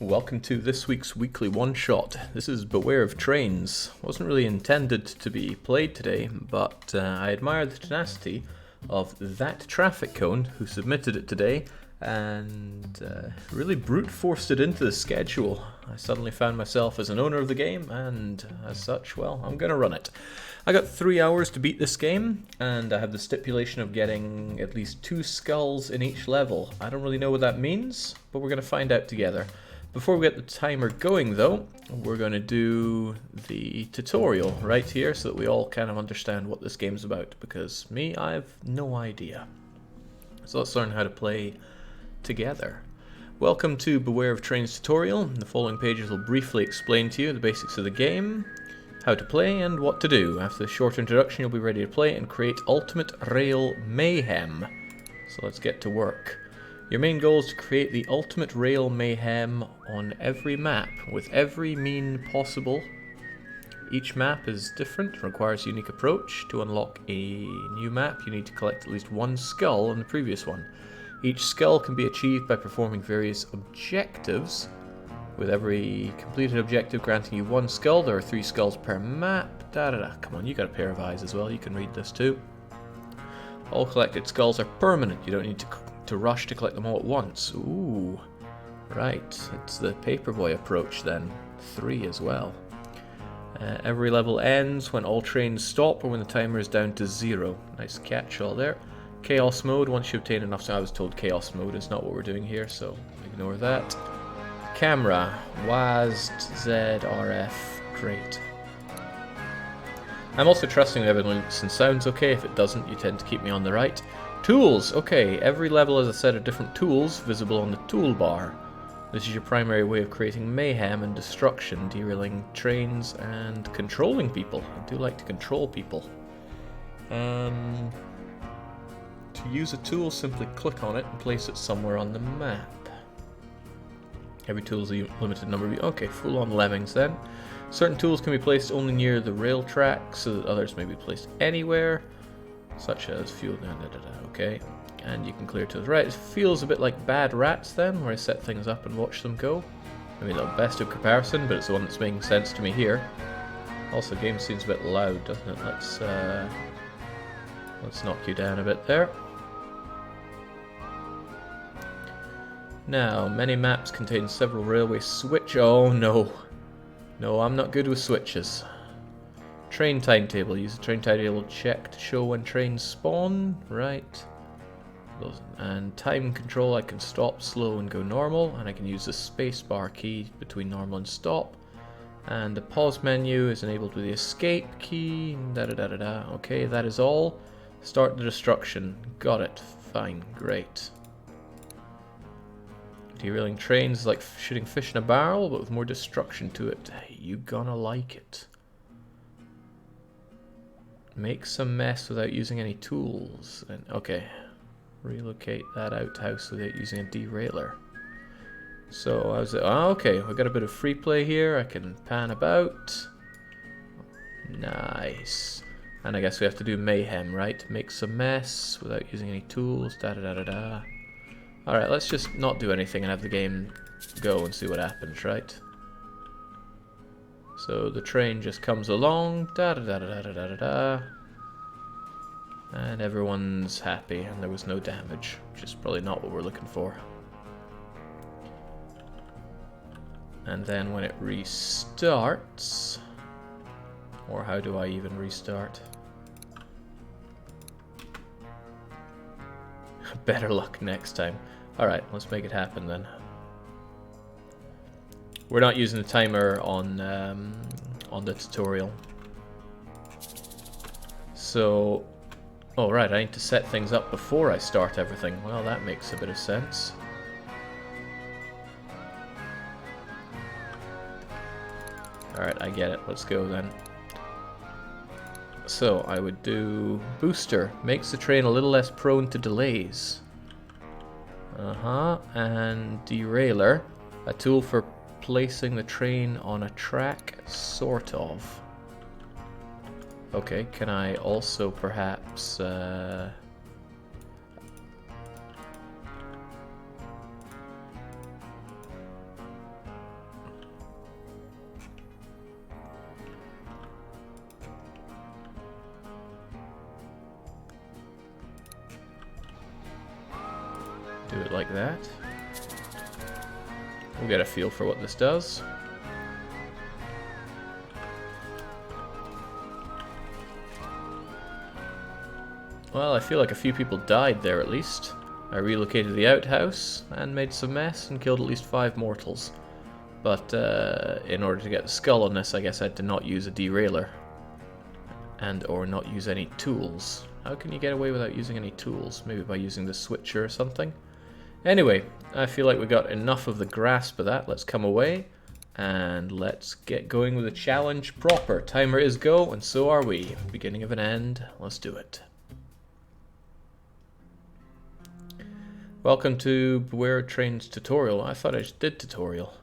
Welcome to this week's weekly one-shot. This is Beware of Trains. Wasn't really intended to be played today, but I admire the tenacity of that traffic cone who submitted it today and really brute forced it into the schedule. I suddenly found myself as an owner of the game, and as such, well, I'm gonna run it. I got 3 hours to beat this game, and I have the stipulation of getting at least 2 skulls in each level. I don't really know what that means, but we're gonna find out together. Before we get the timer going though, we're going to do the tutorial right here so that we all kind of understand what this game's about, because me, I have no idea. So let's learn how to play together. Welcome to Beware of Trains tutorial. The following pages will briefly explain to you the basics of the game, how to play and what to do. After the short introduction you'll be ready to play and create ultimate rail mayhem. So let's get to work. Your main goal is to create the ultimate rail mayhem on every map, with every mean possible. Each map is different and requires a unique approach. To unlock a new map, you need to collect at least 1 skull in the previous one. Each skull can be achieved by performing various objectives, with every completed objective granting you 1 skull. There are 3 skulls per map. Come on, you got a pair of eyes as well, you can read this too. All collected skulls are permanent, you don't need to rush to collect them all at once. Ooh, right, it's the Paperboy approach then. 3 as well. Every level ends when all trains stop or when the timer is down to 0. Nice catch all there. Chaos mode, once you obtain enough, so I was told chaos mode is not what we're doing here, so ignore that. Camera, WASD, ZRF, great. I'm also trusting that everything looks and sounds okay. If it doesn't, you tend to keep me on the right. Tools! Okay, every level has a set of different tools visible on the toolbar. This is your primary way of creating mayhem and destruction, derailing trains and controlling people. I do like to control people. To use a tool, simply click on it and place it somewhere on the map. Every tool is a limited number of... Okay, full-on lemmings then. Certain tools can be placed only near the rail track, so that others may be placed anywhere, such as fuel, okay, and you can clear to the right. It feels a bit like Bad Rats then, where I set things up and watch them go. Maybe the best of comparison, but it's the one that's making sense to me here. Also, the game seems a bit loud, doesn't it? Let's knock you down a bit there. Now, many maps contain several railway switch. Oh no. No, I'm not good with switches. Train timetable. Use the train timetable check to show when trains spawn. Right. And time control, I can stop, slow, and go normal. And I can use the spacebar key between normal and stop. And the pause menu is enabled with the escape key. Okay, that is all. Start the destruction. Got it. Fine. Great. Derailing trains is like shooting fish in a barrel, but with more destruction to it. Hey, you gonna like it. Make some mess without using any tools. And okay, relocate that outhouse without using a derailer. So I was okay, we got a bit of free play here. I can pan about. Nice. And I guess we have to do mayhem, right? Make some mess without using any tools. Alright, let's just not do anything and have the game go and see what happens, right? So the train just comes along, and everyone's happy, and there was no damage, which is probably not what we're looking for. And then when it restarts, or how do I even restart? Better luck next time. Alright, let's make it happen then. We're not using the timer on the tutorial. So, oh right, I need to set things up before I start everything. Well, that makes a bit of sense. Alright, I get it. Let's go then. So, I would do booster. Makes the train a little less prone to delays. And derailer. A tool for placing the train on a track, sort of. Okay, can I also perhaps Do it like that. We'll get a feel for what this does. Well, I feel like a few people died there at least. I relocated the outhouse and made some mess and killed at least 5 mortals. But in order to get the skull on this, I guess I had to not use a derailer. And or not use any tools. How can you get away without using any tools? Maybe by using the switcher or something? Anyway, I feel like we got enough of the grasp of that. Let's come away and let's get going with the challenge proper. Timer is go, and so are we. Beginning of an end. Let's do it. Welcome to Beware of Trains tutorial. I thought I just did tutorial.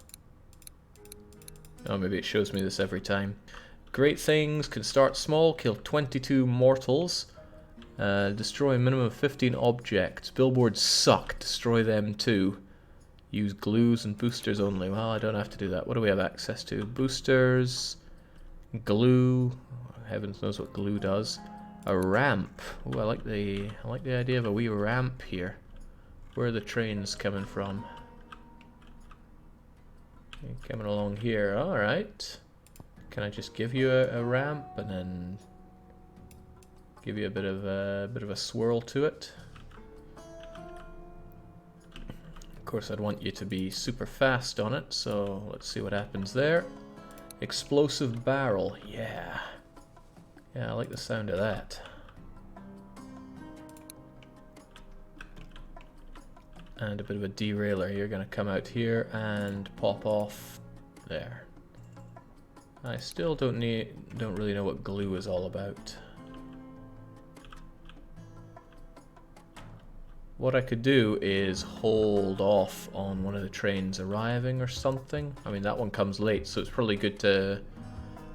Oh, maybe it shows me this every time. Great things can start small, kill 22 mortals, destroy a minimum of 15 objects. Billboards suck, destroy them too. Use glues and boosters only. Well, I don't have to do that. What do we have access to? Boosters, glue. Heavens knows what glue does. A ramp. Oh, I like the idea of a wee ramp here. Where are the trains coming from? Coming along here. All right. Can I just give you a ramp and then give you a bit of a swirl to it? Of course, I'd want you to be super fast on it. So let's see what happens there. Explosive barrel. Yeah. Yeah, I like the sound of that. And a bit of a derailer. You're going to come out here and pop off there. I still don't really know what glue is all about. What I could do is hold off on one of the trains arriving or something. I mean, that one comes late, so it's probably good to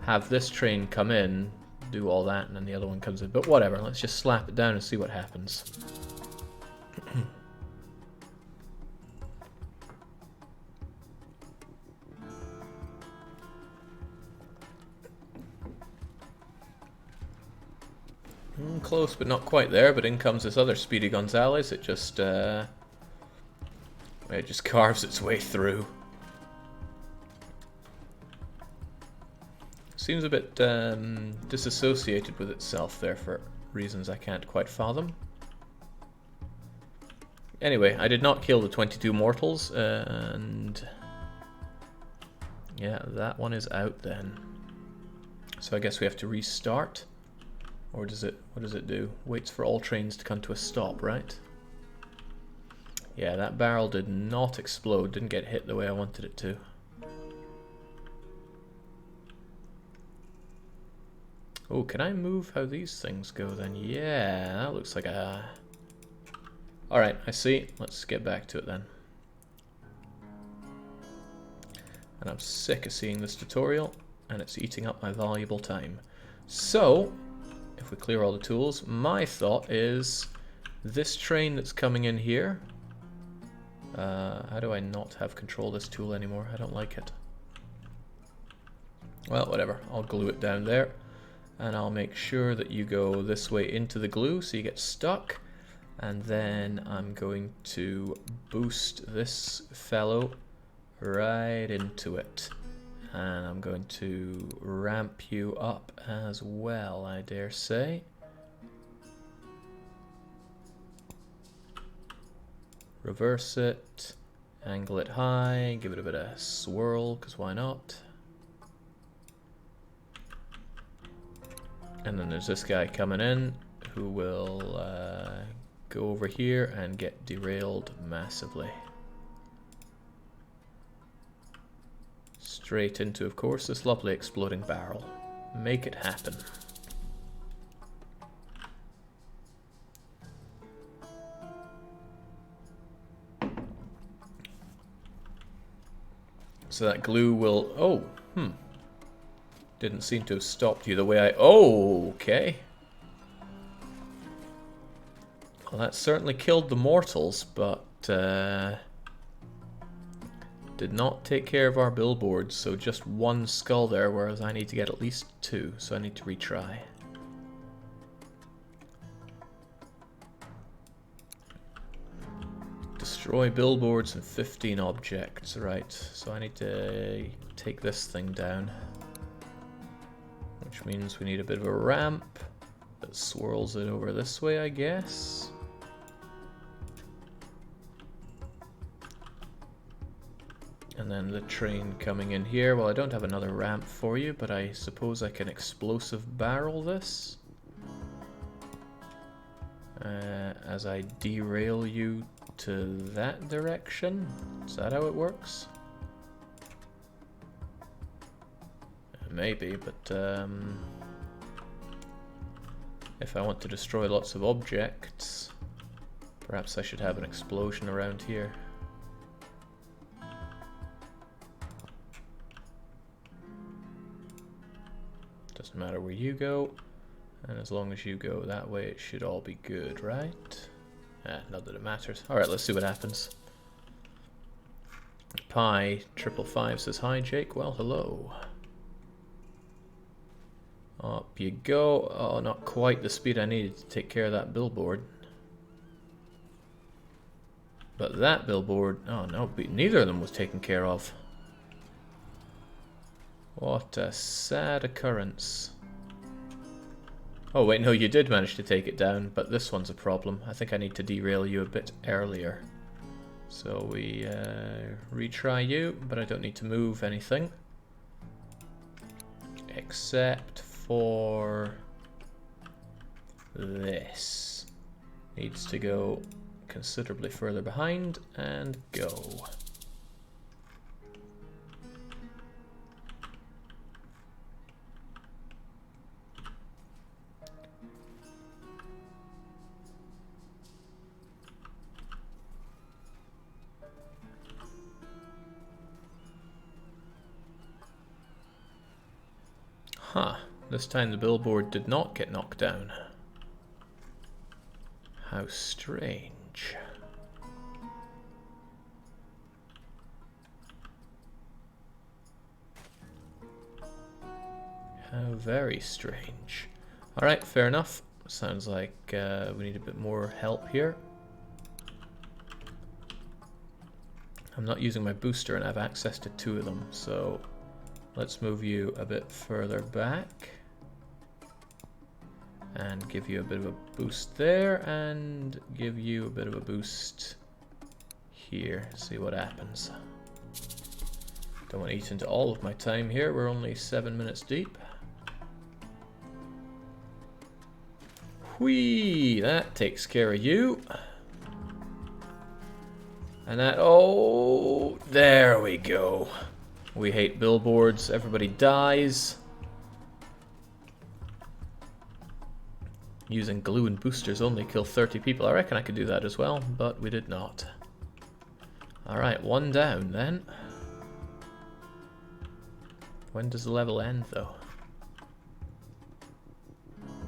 have this train come in, do all that, and then the other one comes in. But whatever, let's just slap it down and see what happens. Close, but not quite there. But in comes this other Speedy Gonzales. It just carves its way through. Seems a bit disassociated with itself there for reasons I can't quite fathom. Anyway, I did not kill the 22 mortals, and yeah, that one is out then. So I guess we have to restart. Or does it, what does it do? Waits for all trains to come to a stop, right? Yeah, that barrel did not explode, didn't get hit the way I wanted it to. Oh, can I move how these things go then? Yeah, that looks like a... Alright, I see. Let's get back to it then. And I'm sick of seeing this tutorial, and it's eating up my valuable time. So... if we clear all the tools, my thought is this train that's coming in here. How do I not have control of this tool anymore? I don't like it. Well, whatever. I'll glue it down there. And I'll make sure that you go this way into the glue so you get stuck. And then I'm going to boost this fellow right into it. And I'm going to ramp you up as well, I dare say. Reverse it, angle it high, give it a bit of swirl, because why not? And then there's this guy coming in who will go over here and get derailed massively. Straight into, of course, this lovely exploding barrel. Make it happen. So that glue will... oh, didn't seem to have stopped you the way I... oh, okay. Well, that certainly killed the mortals, but... did not take care of our billboards, so just one skull there, whereas I need to get at least 2, so I need to retry. Destroy billboards and 15 objects. Right, so I need to take this thing down. Which means we need a bit of a ramp that swirls it over this way, I guess. And then the train coming in here. Well, I don't have another ramp for you, but I suppose I can explosive barrel this. As I derail you to that direction. Is that how it works? Maybe, but if I want to destroy lots of objects, perhaps I should have an explosion around here. Doesn't matter where you go, and as long as you go that way, it should all be good, right? Not that it matters. Alright, let's see what happens. Pi555 says, hi Jake, well hello. Up you go. Oh, not quite the speed I needed to take care of that billboard. But that billboard, oh no, neither of them was taken care of. What a sad occurrence. Oh wait, no, you did manage to take it down, but this one's a problem. I think I need to derail you a bit earlier. So we retry you, but I don't need to move anything. Except for this. Needs to go considerably further behind and go. Huh, this time the billboard did not get knocked down. How strange. How very strange. Alright, fair enough. Sounds like we need a bit more help here. I'm not using my booster and I have access to 2 of them, so let's move you a bit further back and give you a bit of a boost there and give you a bit of a boost here. See what happens. Don't want to eat into all of my time here. We're only 7 minutes deep. Whee! That takes care of you. And that, oh, there we go. We hate billboards. Everybody dies. Using glue and boosters only kill 30 people. I reckon I could do that as well, but we did not. Alright, 1 down then. When does the level end though?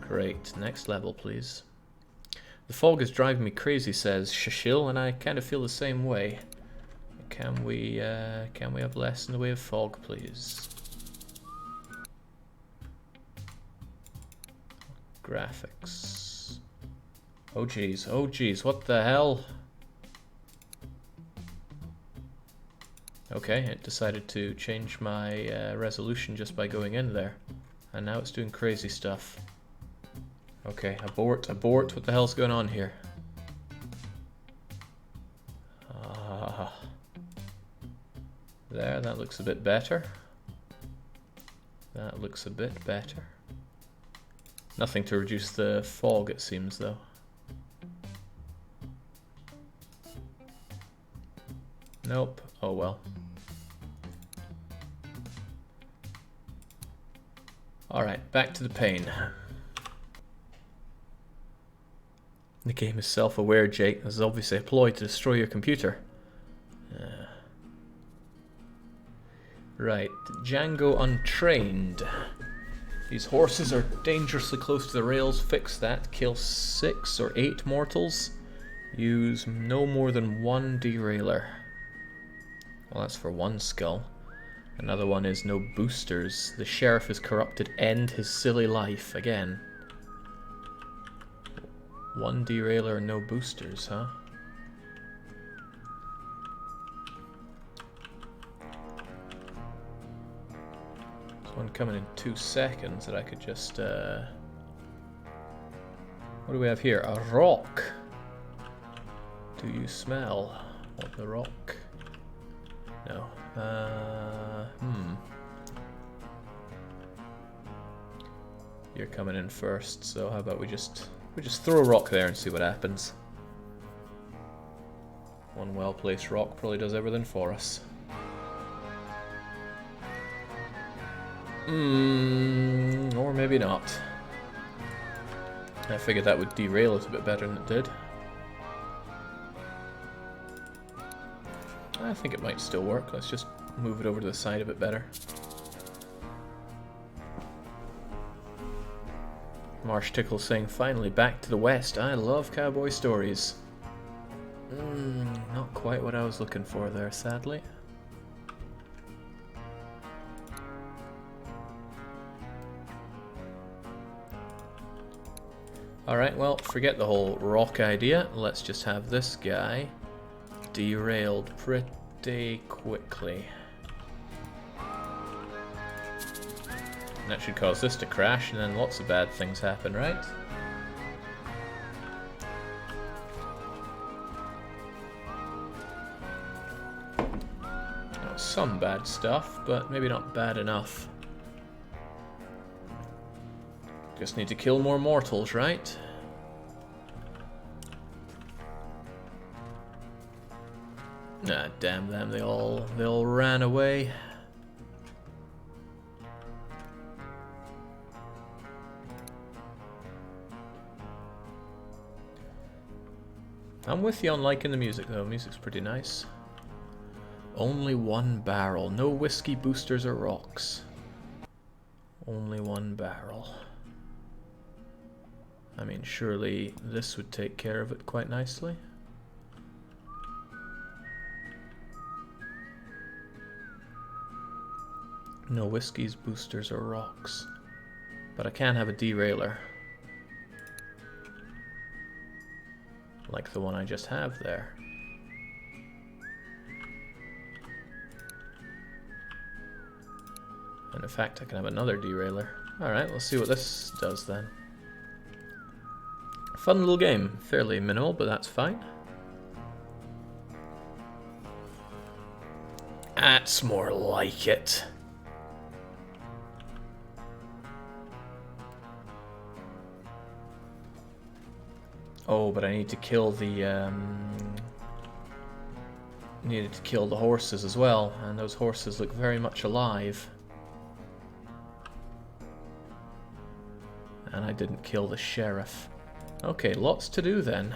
Great, next level please. The fog is driving me crazy, says Shashil, and I kind of feel the same way. Can we have less in the way of fog, please? Graphics. Oh geez, what the hell? Okay, it decided to change my resolution just by going in there. And now it's doing crazy stuff. Okay, abort, what the hell's going on here? There, that looks a bit better. That looks a bit better. Nothing to reduce the fog, it seems, though. Nope. Oh well. Alright, back to the pain. The game is self-aware, Jake. This is obviously a ploy to destroy your computer. Right, Django Untrained. These horses are dangerously close to the rails. Fix that. Kill 6 or 8 mortals. Use no more than 1 derailer. Well, that's for 1 skull. Another one is no boosters. The sheriff is corrupted. End his silly life. Again. 1 derailer and no boosters, huh? One coming in 2 seconds that I could just... What do we have here? A rock. Do you smell what the rock? No. You're coming in first, so how about we just throw a rock there and see what happens. One well-placed rock probably does everything for us. Or maybe not. I figured that would derail it a bit better than it did. I think it might still work. Let's just move it over to the side a bit better. Marsh Tickle saying, finally back to the west. I love cowboy stories. Not quite what I was looking for there, sadly. Alright, well, forget the whole rock idea. Let's just have this guy derailed pretty quickly. And that should cause this to crash, and then lots of bad things happen, right? Oh, some bad stuff, but maybe not bad enough. Just need to kill more mortals, right? Ah, damn them, they all ran away. I'm with you on liking the music though, music's pretty nice. Only one barrel, no whiskey boosters or rocks. Only one barrel. I mean, surely this would take care of it quite nicely. No whiskeys, boosters, or rocks. But I can have a derailer. Like the one I just have there. And in fact, I can have another derailer. Alright, we'll see what this does then. Fun little game. Fairly minimal, but that's fine. That's more like it. Oh, but I need to kill the needed to kill the horses as well, and those horses look very much alive. And I didn't kill the sheriff. Okay, lots to do then.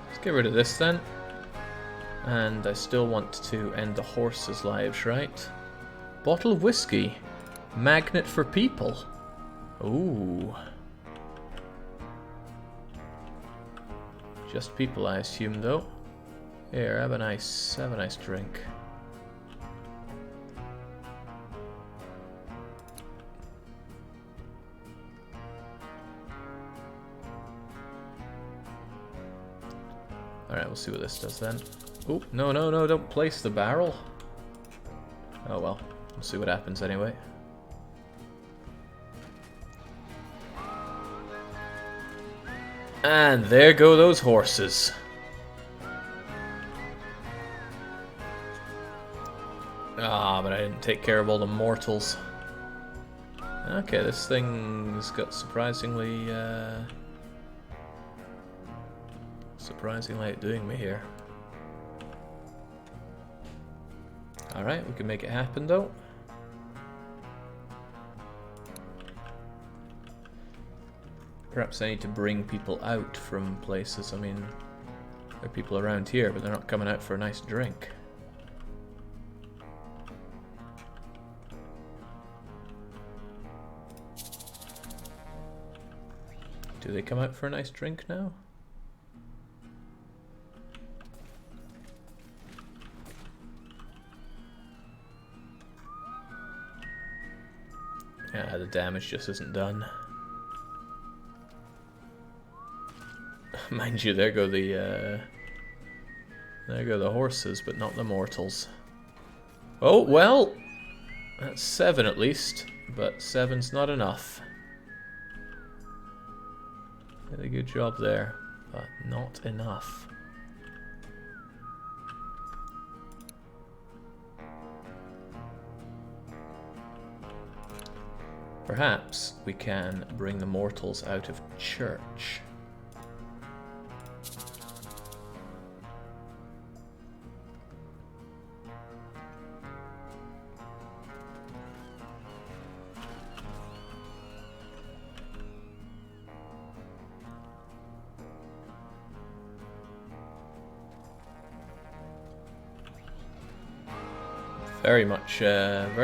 Let's get rid of this then. And I still want to end the horses' lives, right? Bottle of whiskey. Magnet for people. Ooh. Just people, I assume, though. Here, have a nice drink. Alright, we'll see what this does then. Oh, no, don't place the barrel. Oh well, we'll see what happens anyway. And there go those horses. Ah, but I didn't take care of all the mortals. Okay, this thing's got surprisingly outdoing me here. Alright, we can make it happen though. Perhaps I need to bring people out from places. I mean, there are people around here, but they're not coming out for a nice drink. Do they come out for a nice drink now? Yeah, the damage just isn't done. Mind you, there There go the horses, but not the mortals. Oh, well, that's 7 at least, but 7's not enough. Did a good job there, but not enough. Perhaps we can bring the mortals out of church. Very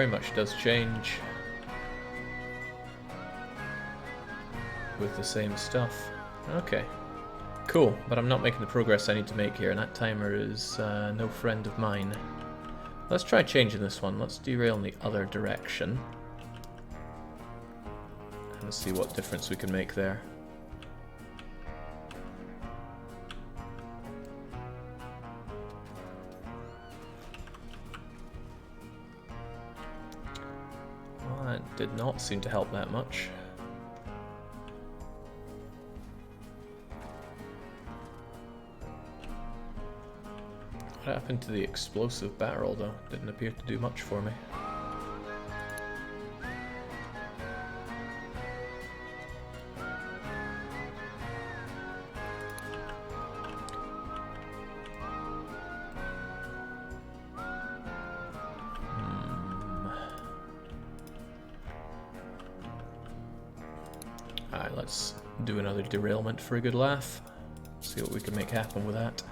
much does change with the same stuff. Okay, cool, but I'm not making the progress I need to make here, and that timer is no friend of mine. Let's try changing this one. Let's derail in the other direction. Let's see what difference we can make there. Well, that did not seem to help that much. What happened to the explosive barrel, though? Didn't appear to do much for me. Alright, let's do another derailment for a good laugh. See what we can make happen with that.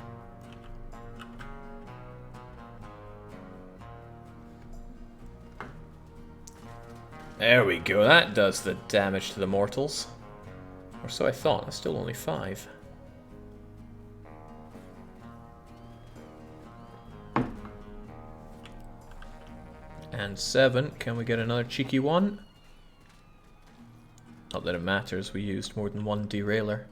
There we go, that does the damage to the mortals. Or so I thought, that's still only 5. And 7, can we get another cheeky one? Not that it matters, we used more than one derailer.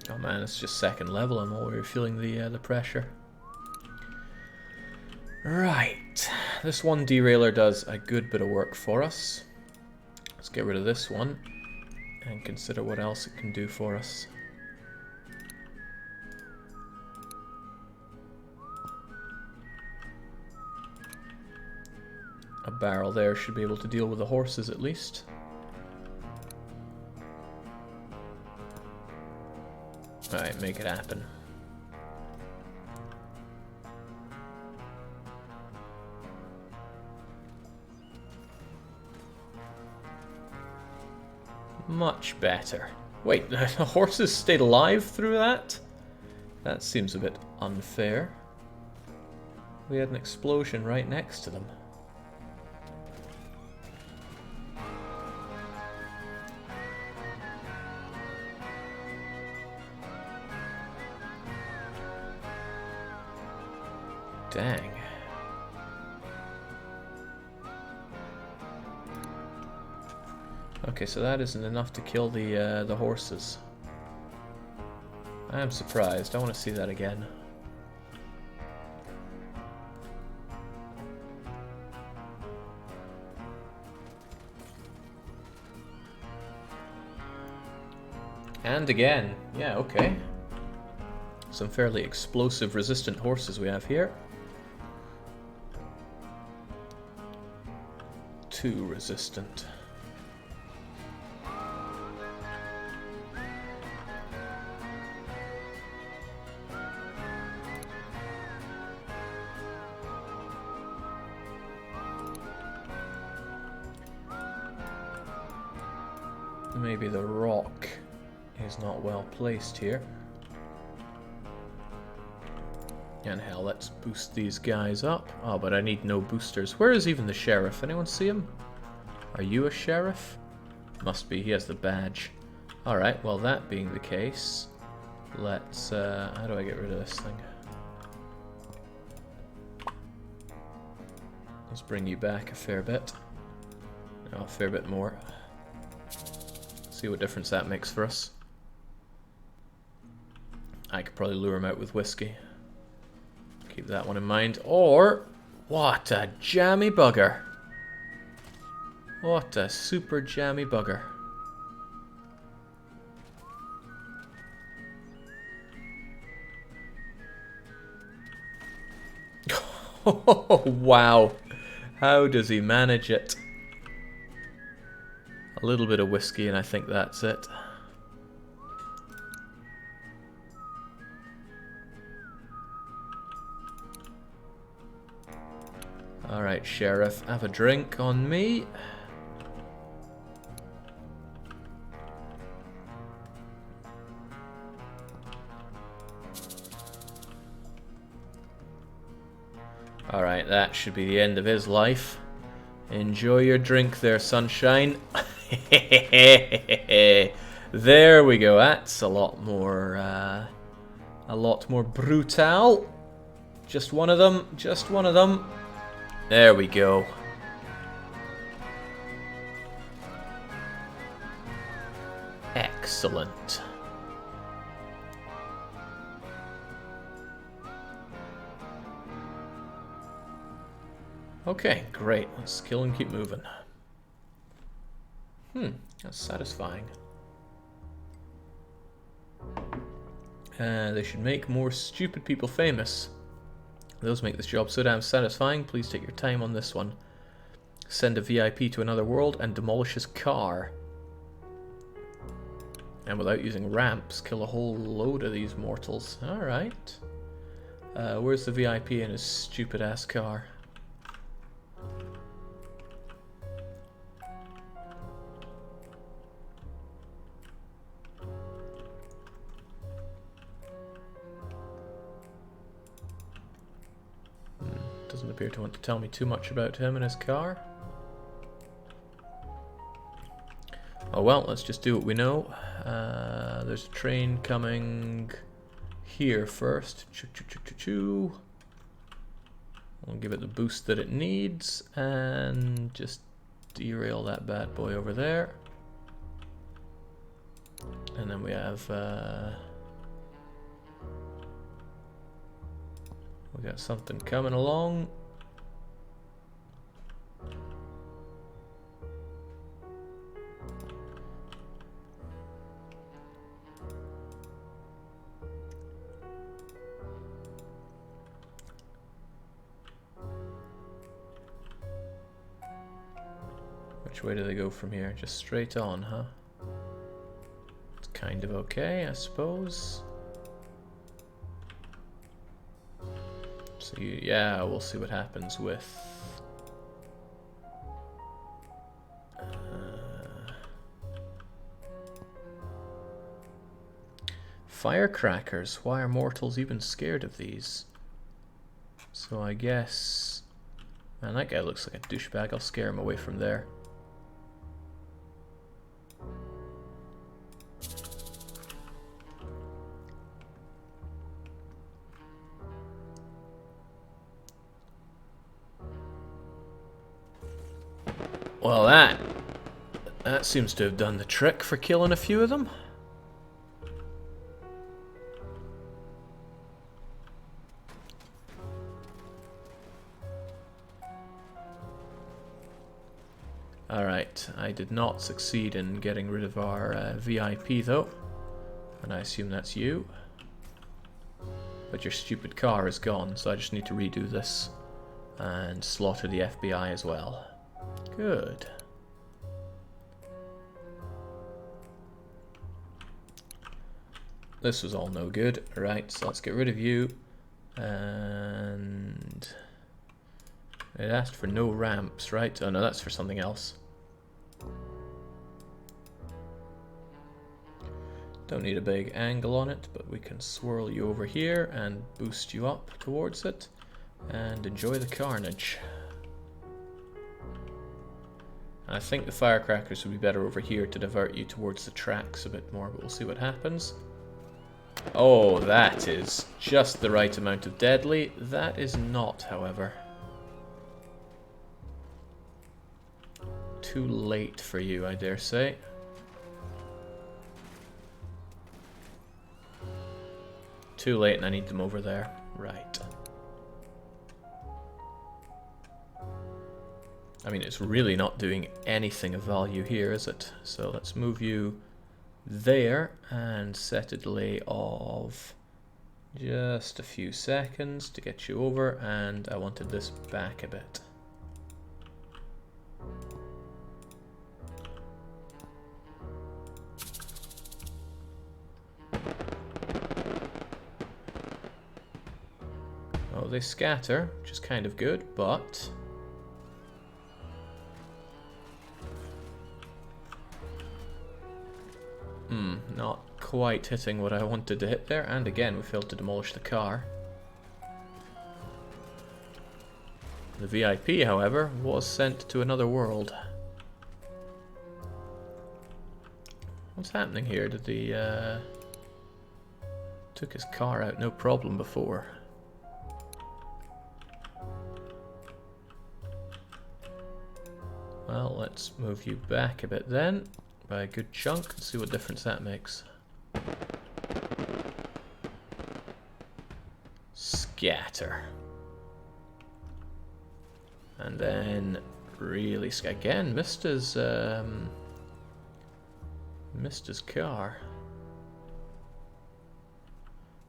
Oh man, it's just second level, I'm already feeling the pressure. Right, this one derailer does a good bit of work for us. Let's get rid of this one and consider what else it can do for us. A barrel there should be able to deal with the horses at least. Alright, make it happen. Much better. Wait, the horses stayed alive through that? That seems a bit unfair. We had an explosion right next to them. Dang. Okay, so that isn't enough to kill the horses. I am surprised. I want to see that again. And again. Yeah, okay. Some fairly explosive resistant horses we have here. 2 resistant. Maybe the rock is not well placed here. And hell, let's boost these guys up. Oh, but I need no boosters. Where is even the sheriff? Anyone see him? Are you a sheriff? Must be, he has the badge. Alright, well that being the case, let's, how do I get rid of this thing? Let's bring you back a fair bit. Oh, a fair bit more. See what difference that makes for us. I could probably lure him out with whiskey. Keep that one in mind. Or, what a jammy bugger. What a super jammy bugger. Oh, wow. How does he manage it? A little bit of whiskey and I think that's it. Alright, Sheriff, have a drink on me. Alright, that should be the end of his life. Enjoy your drink there, sunshine. There we go. That's a lot more brutal. Just one of them. Just one of them. There we go. Excellent. Okay, great. Let's kill and keep moving. That's satisfying. They should make more stupid people famous. Those make this job so damn satisfying. Please take your time on this one. Send a VIP to another world and demolish his car. And without using ramps, kill a whole load of these mortals. Alright. Where's the VIP in his stupid ass car? Doesn't appear to want to tell me too much about him and his car. Oh well, let's just do what we know. There's a train coming here first. Choo choo choo choo choo. We'll give it the boost that it needs and just derail that bad boy over there. And then we have we got something coming along. Which way do they go from here? Just straight on, huh? It's kind of okay, I suppose. So yeah, we'll see what happens with firecrackers. Why are mortals even scared of these? So I guess, man, that guy looks like a douchebag. I'll scare him away from there. Well, that seems to have done the trick for killing a few of them. Alright, I did not succeed in getting rid of our VIP though, and I assume that's you. But your stupid car is gone, so I just need to redo this and slaughter the FBI as well. Good. This was all no good. Right, so let's get rid of you. And it asked for no ramps, right? Oh no, that's for something else. Don't need a big angle on it, but we can swirl you over here and boost you up towards it. And enjoy the carnage. I think the firecrackers would be better over here to divert you towards the tracks a bit more, but we'll see what happens. Oh, that is just the right amount of deadly. That is not, however. Too late for you, I dare say. Too late and I need them over there. Right. I mean, it's really not doing anything of value here, is it? So let's move you there and set a delay of just a few seconds to get you over, and I wanted this back a bit. Oh, they scatter, which is kind of good, but not quite hitting what I wanted to hit there, and again we failed to demolish the car. The VIP, however, was sent to another world. What's happening here? Did the took his car out no problem before. Well, let's move you back a bit then, by a good chunk, and see what difference that makes. Scatter. And then really again, missed his car.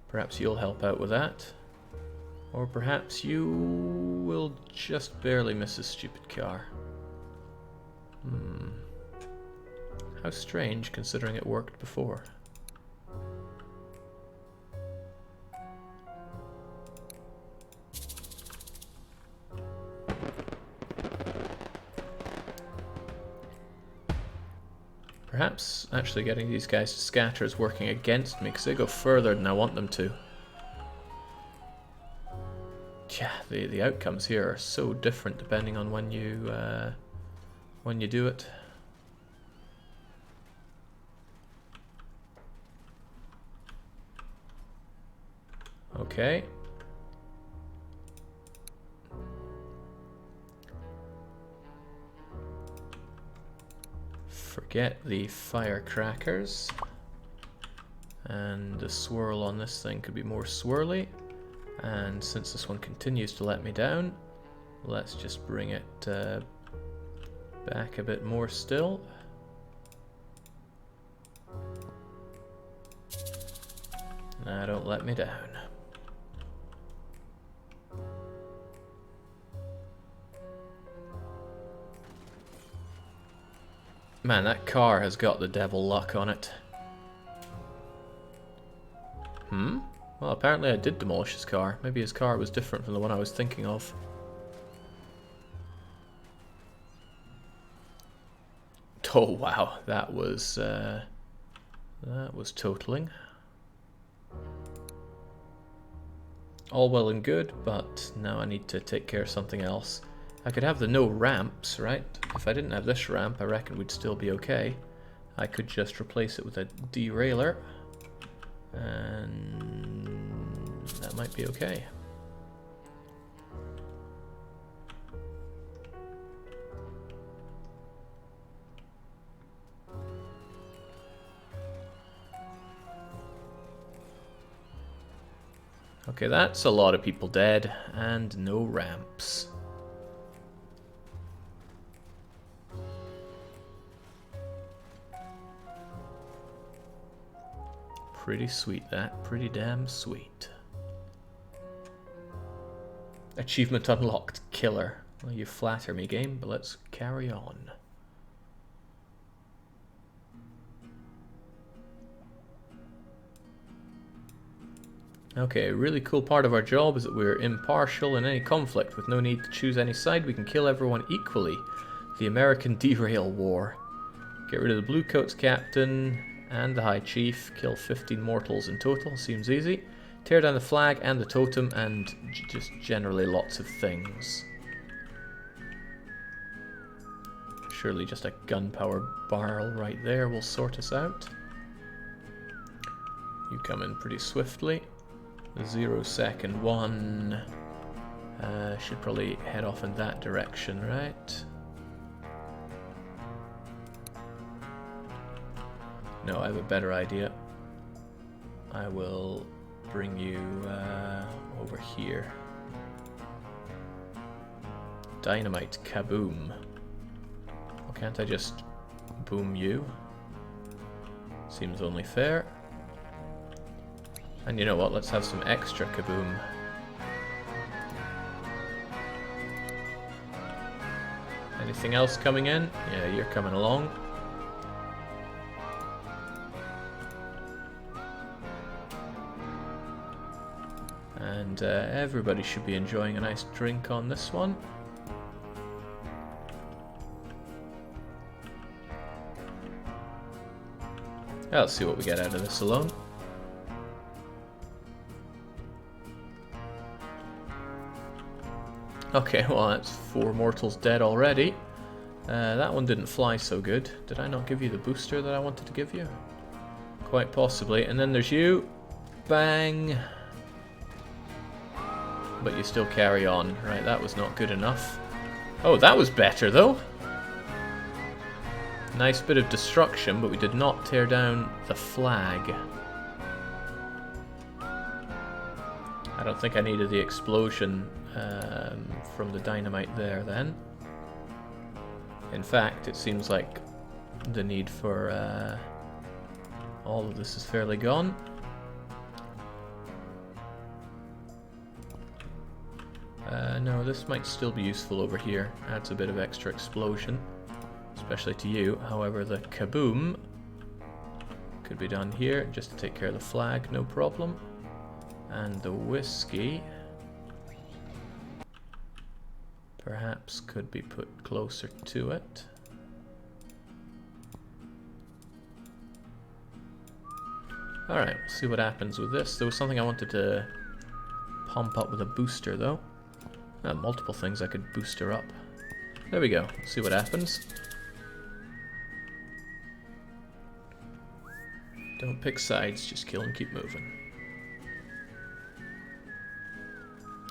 Perhaps you'll help out with that. Or perhaps you will just barely miss his stupid car. How strange, considering it worked before. Perhaps actually getting these guys to scatter is working against me, because they go further than I want them to. Yeah, the outcomes here are so different depending on when you do it. Okay. Forget the firecrackers. And the swirl on this thing could be more swirly. And since this one continues to let me down, let's just bring it back a bit more still. Nah, don't let me down. Man, that car has got the devil luck on it. Well, apparently I did demolish his car. Maybe his car was different from the one I was thinking of. Oh wow, that was totaling. All well and good, but now I need to take care of something else. I could have the no ramps, right? If I didn't have this ramp, I reckon we'd still be okay. I could just replace it with a derailleur, and that might be okay. Okay, that's a lot of people dead, and no ramps. Pretty sweet, that. Pretty damn sweet. Achievement unlocked. Killer. Well, you flatter me, game, but let's carry on. Okay, a really cool part of our job is that we're impartial in any conflict. With no need to choose any side, we can kill everyone equally. The American Derail War. Get rid of the Blue Coats Captain and the High Chief. Kill 15 mortals in total. Seems easy. Tear down the flag and the totem, and just generally lots of things. Surely just a gunpowder barrel right there will sort us out. You come in pretty swiftly. The 0-second one should probably head off in that direction, right? No, I have a better idea. I will bring you over here. Dynamite kaboom. Well, can't I just boom you? Seems only fair. And you know what? Let's have some extra kaboom. Anything else coming in? Yeah, you're coming along. And everybody should be enjoying a nice drink on this one. Let's see what we get out of this alone. Okay, well that's 4 mortals dead already. That one didn't fly so good. Did I not give you the booster that I wanted to give you? Quite possibly. And then there's you. Bang. But you still carry on. Right, that was not good enough. Oh, that was better though. Nice bit of destruction, but we did not tear down the flag. I don't think I needed the explosion from the dynamite there then. In fact, it seems like the need for all of this is fairly gone. No, this might still be useful over here. Adds a bit of extra explosion, especially to you. However, the kaboom could be done here just to take care of the flag, no problem. And the whiskey perhaps could be put closer to it. Alright, we'll see what happens with this. There was something I wanted to pump up with a booster though. Multiple things I could booster up. There we go. See what happens. Don't pick sides, just kill and keep moving.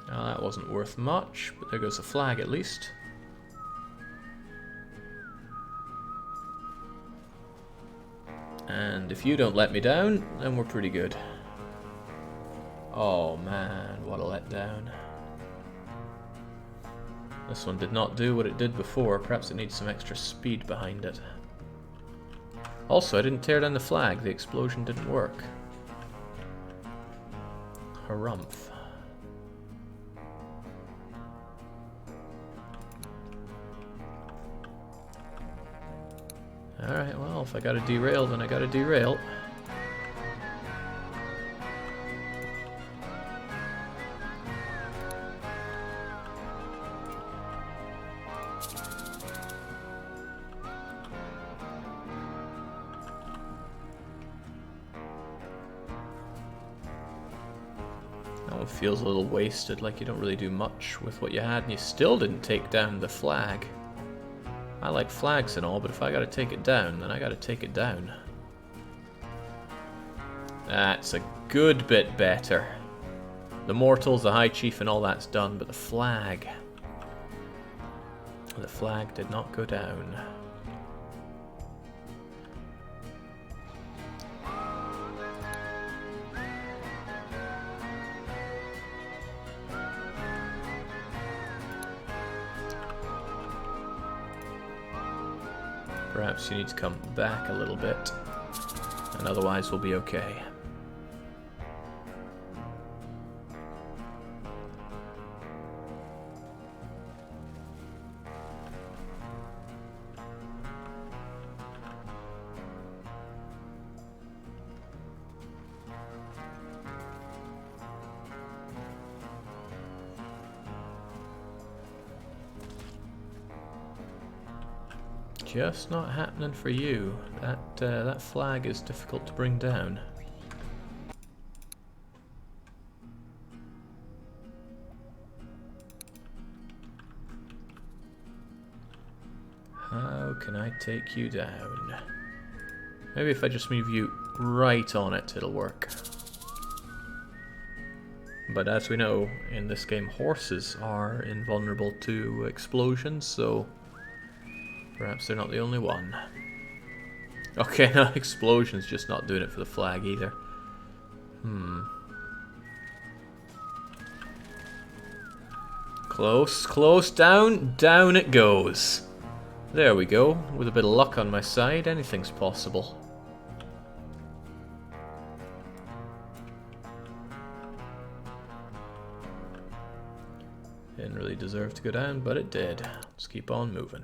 Now that wasn't worth much, but there goes a flag at least. And if you don't let me down, then we're pretty good. Oh man, what a letdown. This one did not do what it did before. Perhaps it needs some extra speed behind it. Also, I didn't tear down the flag. The explosion didn't work. Harumph. Alright, well, if I gotta derail, then I gotta derail. That one feels a little wasted, like you don't really do much with what you had, and you still didn't take down the flag. I like flags and all, but if I gotta take it down, then I gotta take it down. That's a good bit better. The mortals, the high chief and all that's done, but the flag did not go down. Perhaps you need to come back a little bit, and otherwise we'll be okay. Just not happening for you. That flag is difficult to bring down. How can I take you down? Maybe if I just move you right on it, it'll work. But as we know, in this game, horses are invulnerable to explosions, so perhaps they're not the only one. Okay, no, explosion's just not doing it for the flag either. Close, close, down, down it goes. There we go. With a bit of luck on my side, anything's possible. Didn't really deserve to go down, but it did. Let's keep on moving.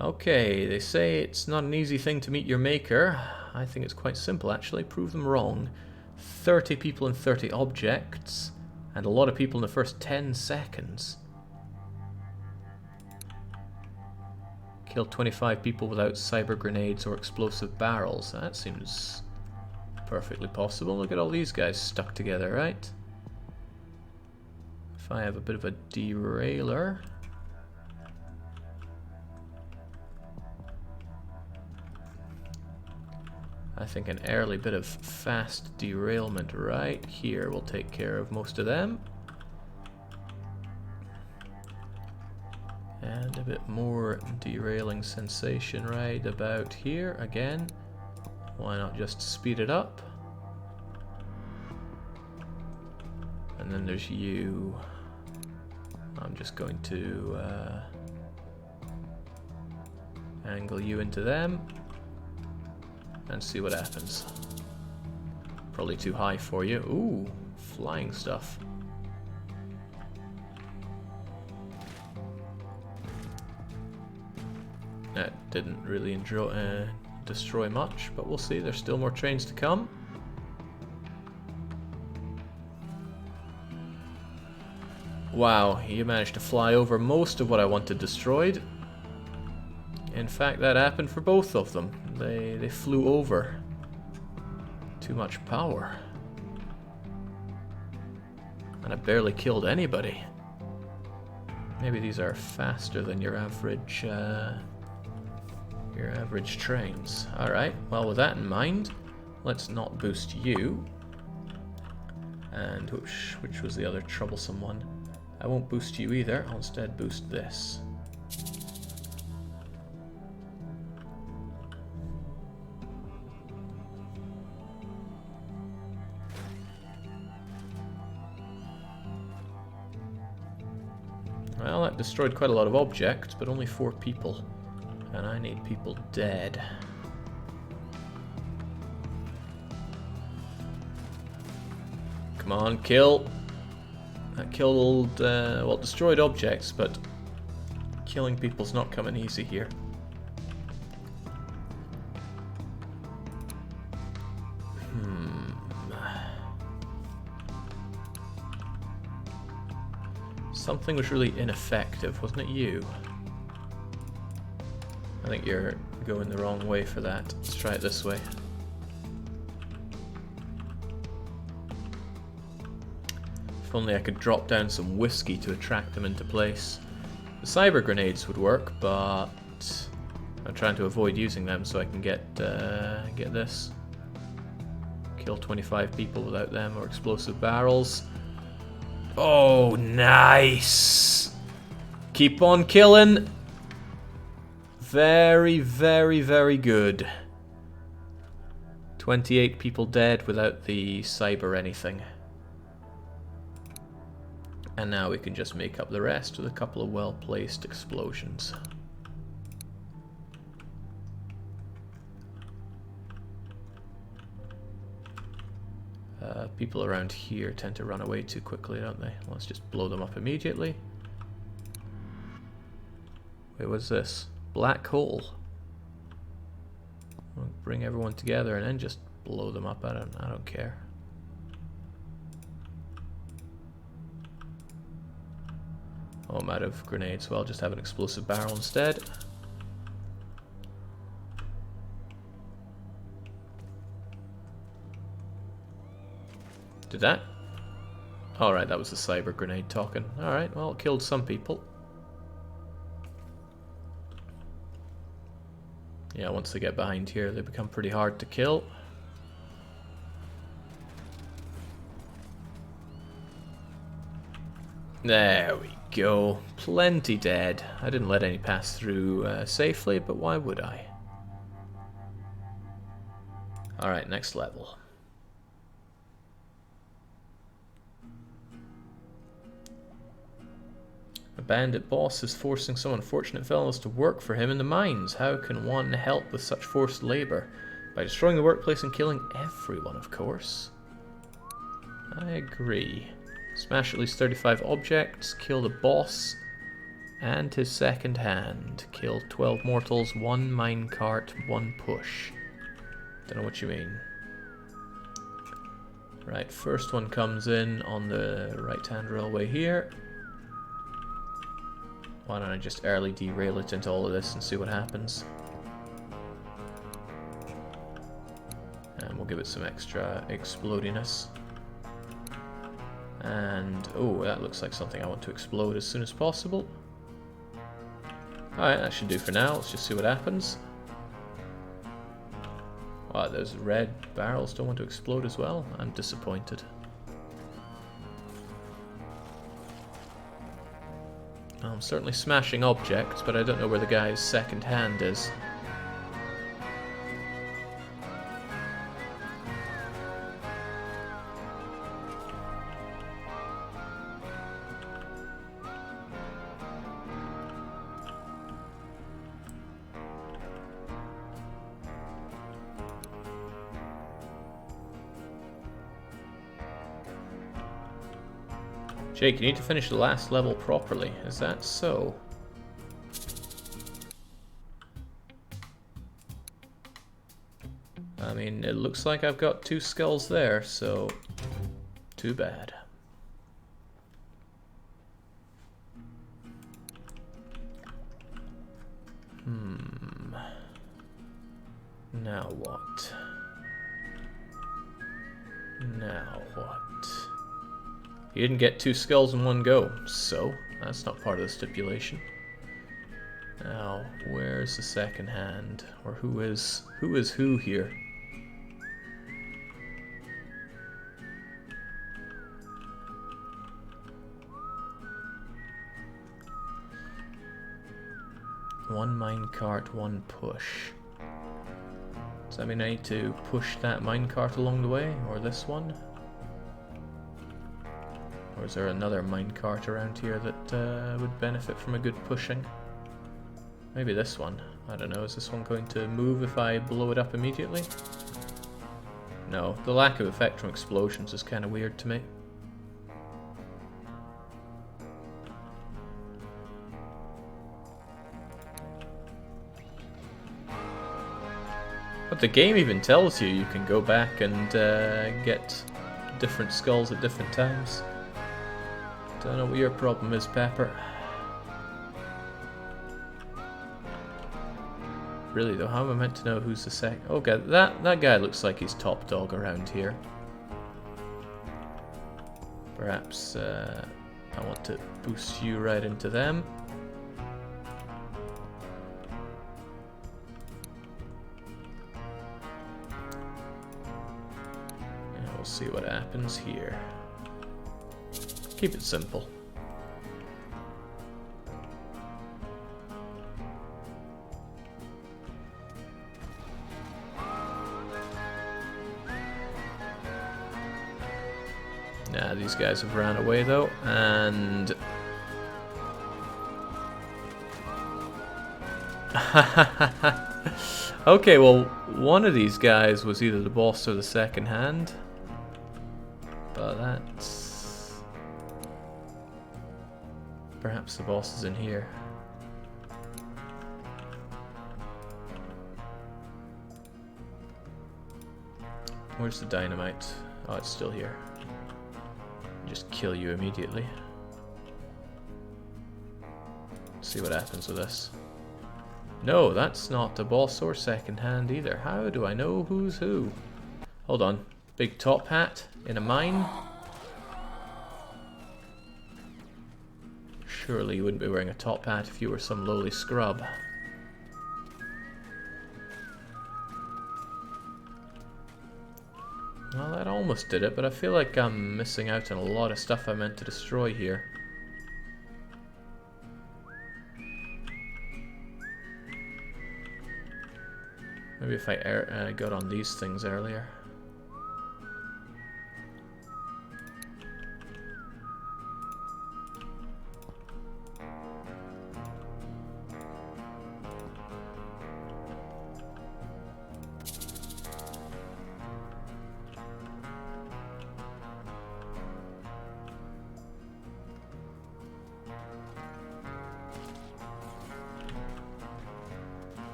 Okay, they say it's not an easy thing to meet your maker. I think it's quite simple, actually. Prove them wrong. 30 people and 30 objects, and a lot of people in the first 10 seconds. Kill 25 people without cyber grenades or explosive barrels. That seems perfectly possible. Look at all these guys stuck together, right? If I have a bit of a derailer. I think an early bit of fast derailment right here will take care of most of them. And a bit more derailing sensation right about here again. Why not just speed it up? And then there's you. I'm just going to angle you into them and see what happens. Probably too high for you. Ooh, flying stuff. That didn't really destroy much, but we'll see. There's still more trains to come. Wow, you managed to fly over most of what I wanted destroyed. In fact, that happened for both of them. They flew over. Too much power. And I barely killed anybody. Maybe these are faster than your average trains. Alright, well with that in mind, let's not boost you. And which was the other troublesome one? I won't boost you either, I'll instead boost this. Well, that destroyed quite a lot of objects, but only 4 people. And I need people dead. Come on, kill. That killed, well, destroyed objects, but killing people's not coming easy here. Something was really ineffective, wasn't it you? I think you're going the wrong way for that. Let's try it this way. If only I could drop down some whiskey to attract them into place. The cyber grenades would work, but I'm trying to avoid using them so I can get this. Kill 25 people without them or explosive barrels. Oh, nice! Keep on killing. Very, very, very good. 28 people dead without the cyber anything. And now we can just make up the rest with a couple of well-placed explosions. People around here tend to run away too quickly, don't they? Let's just blow them up immediately. Wait, what's this? Black hole. We'll bring everyone together and then just blow them up. I don't care. Oh, I'm out of grenades, so I'll just have an explosive barrel instead. Did that? Alright, that was the cyber grenade talking. Alright, well, it killed some people. Yeah, once they get behind here, they become pretty hard to kill. There we go. Plenty dead. I didn't let any pass through safely, but why would I? Alright, next level. A bandit boss is forcing some unfortunate fellows to work for him in the mines. How can one help with such forced labor? By destroying the workplace and killing everyone, of course. I agree. Smash at least 35 objects, kill the boss and his second hand. Kill 12 mortals, 1 minecart, 1 push. Don't know what you mean. Right, first one comes in on the right-hand railway here. Why don't I just early derail it into all of this and see what happens? And we'll give it some extra explodiness. And, oh, that looks like something I want to explode as soon as possible. Alright, that should do for now. Let's just see what happens. Wow, those red barrels don't want to explode as well. I'm disappointed. I'm certainly smashing objects, but I don't know where the guy's second hand is. Jake, you need to finish the last level properly. Is that so? I mean, it looks like I've got 2 skulls there, so too bad. Now what? Now what? You didn't get 2 skulls in one go, so that's not part of the stipulation. Now, where's the second hand? Or who is who here? One minecart, 1 push. Does that mean I need to push that minecart along the way, or this one? Or is there another minecart around here that would benefit from a good pushing? Maybe this one. I don't know, is this one going to move if I blow it up immediately? No, the lack of effect from explosions is kind of weird to me. But the game even tells you you can go back and get different skulls at different times. Don't know what your problem is, Pepper. Really though, how am I meant to know who's the second? Okay, that guy looks like he's top dog around here. Perhaps I want to boost you right into them. And we'll see what happens here. Keep it simple. Nah, these guys have ran away though, and okay, well, one of these guys was either the boss or the second hand, but that's perhaps the boss is in here. Where's the dynamite? Oh, it's still here. Just kill you immediately. See what happens with this. No, that's not the boss or second hand either. How do I know who's who? Hold on. Big top hat in a mine? Surely you wouldn't be wearing a top hat if you were some lowly scrub. Well, that almost did it, but I feel like I'm missing out on a lot of stuff I meant to destroy here. Maybe if I got on these things earlier.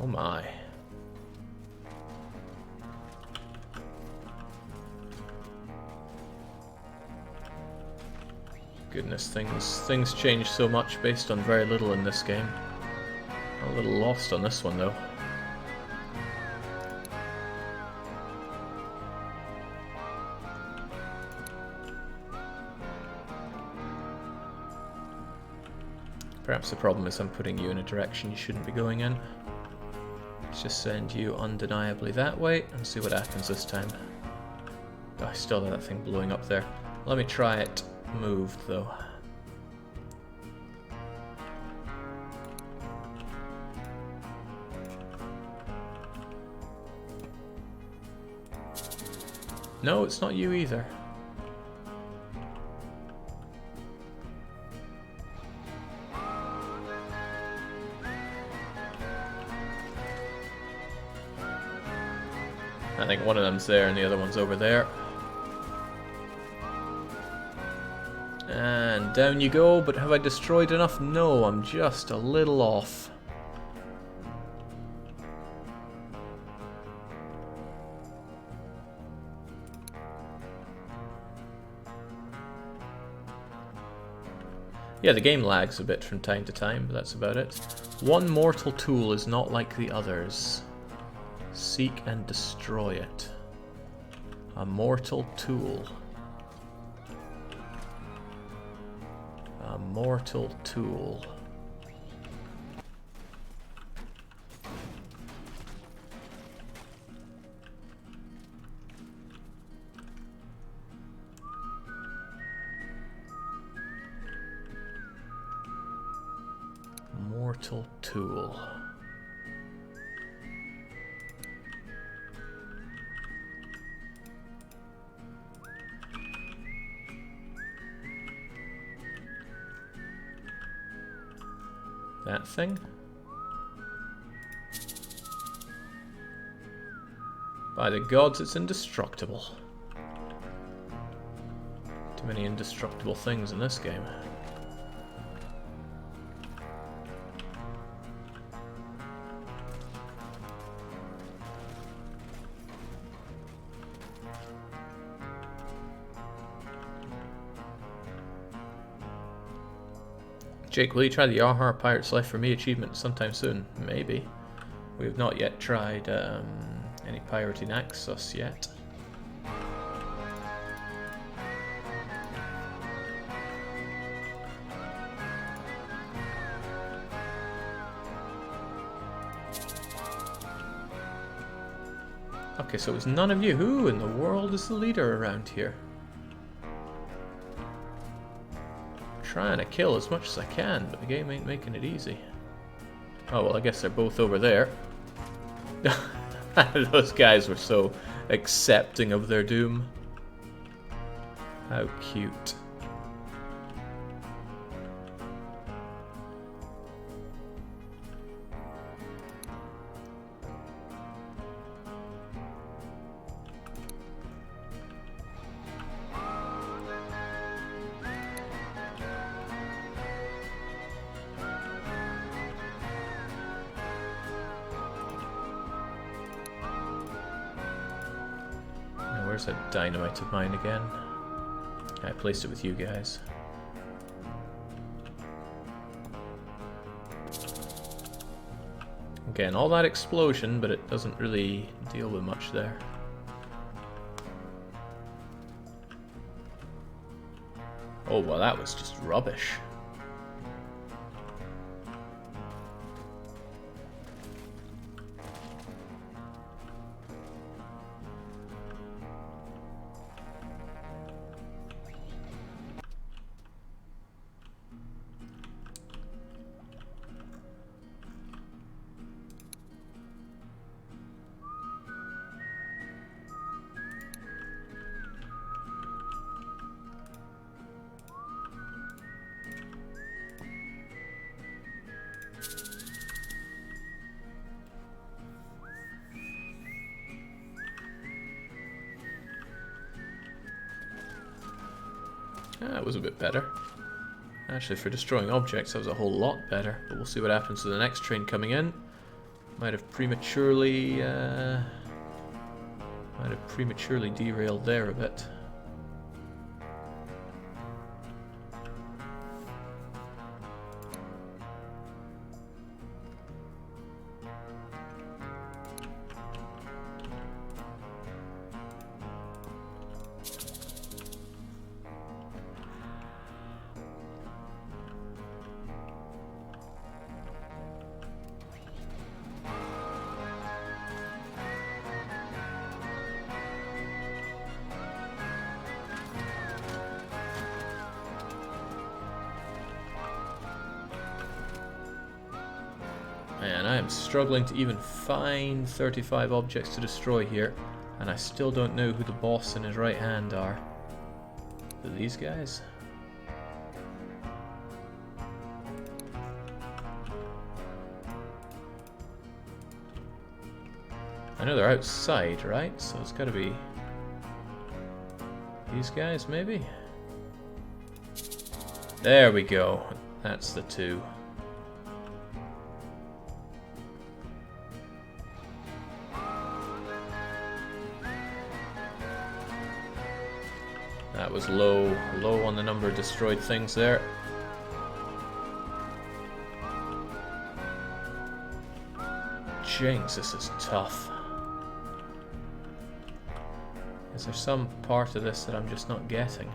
Oh my. Goodness, things change so much based on very little in this game. I'm a little lost on this one though. Perhaps the problem is I'm putting you in a direction you shouldn't be going in. Let's just send you undeniably that way and see what happens this time. Oh, I still have that thing blowing up there. Let me try it moved though. No, it's not you either. I think one of them's there and the other one's over there. And down you go, but have I destroyed enough? No, I'm just a little off. Yeah, the game lags a bit from time to time, but that's about it. One mortal tool is not like the others. Seek and destroy it. A mortal tool. A mortal tool. Mortal tool. That thing? By the gods, it's indestructible. Too many indestructible things in this game. Jake, will you try the Yarhar Pirate's Life for Me achievement sometime soon? Maybe. We have not yet tried any pirating Naxos yet. Okay, so it was none of you. Who in the world is the leader around here? Trying to kill as much as I can, but the game ain't making it easy. Oh, well, I guess they're both over there. Those guys were so accepting of their doom. How cute. Where's that dynamite of mine again? I placed it with you guys. Again, all that explosion, but it doesn't really deal with much there. Oh, well, that was just rubbish. That was a bit better. Actually, for destroying objects, that was a whole lot better. But we'll see what happens to the next train coming in. Might have prematurely derailed there a bit. Man, I am struggling to even find 35 objects to destroy here, and I still don't know who the boss and his right hand are. Are these guys? I know they're outside, right? So it's gotta be these guys, maybe? There we go. That's the two. That was low on the number of destroyed things there. Jinx, this is tough. Is there some part of this that I'm just not getting?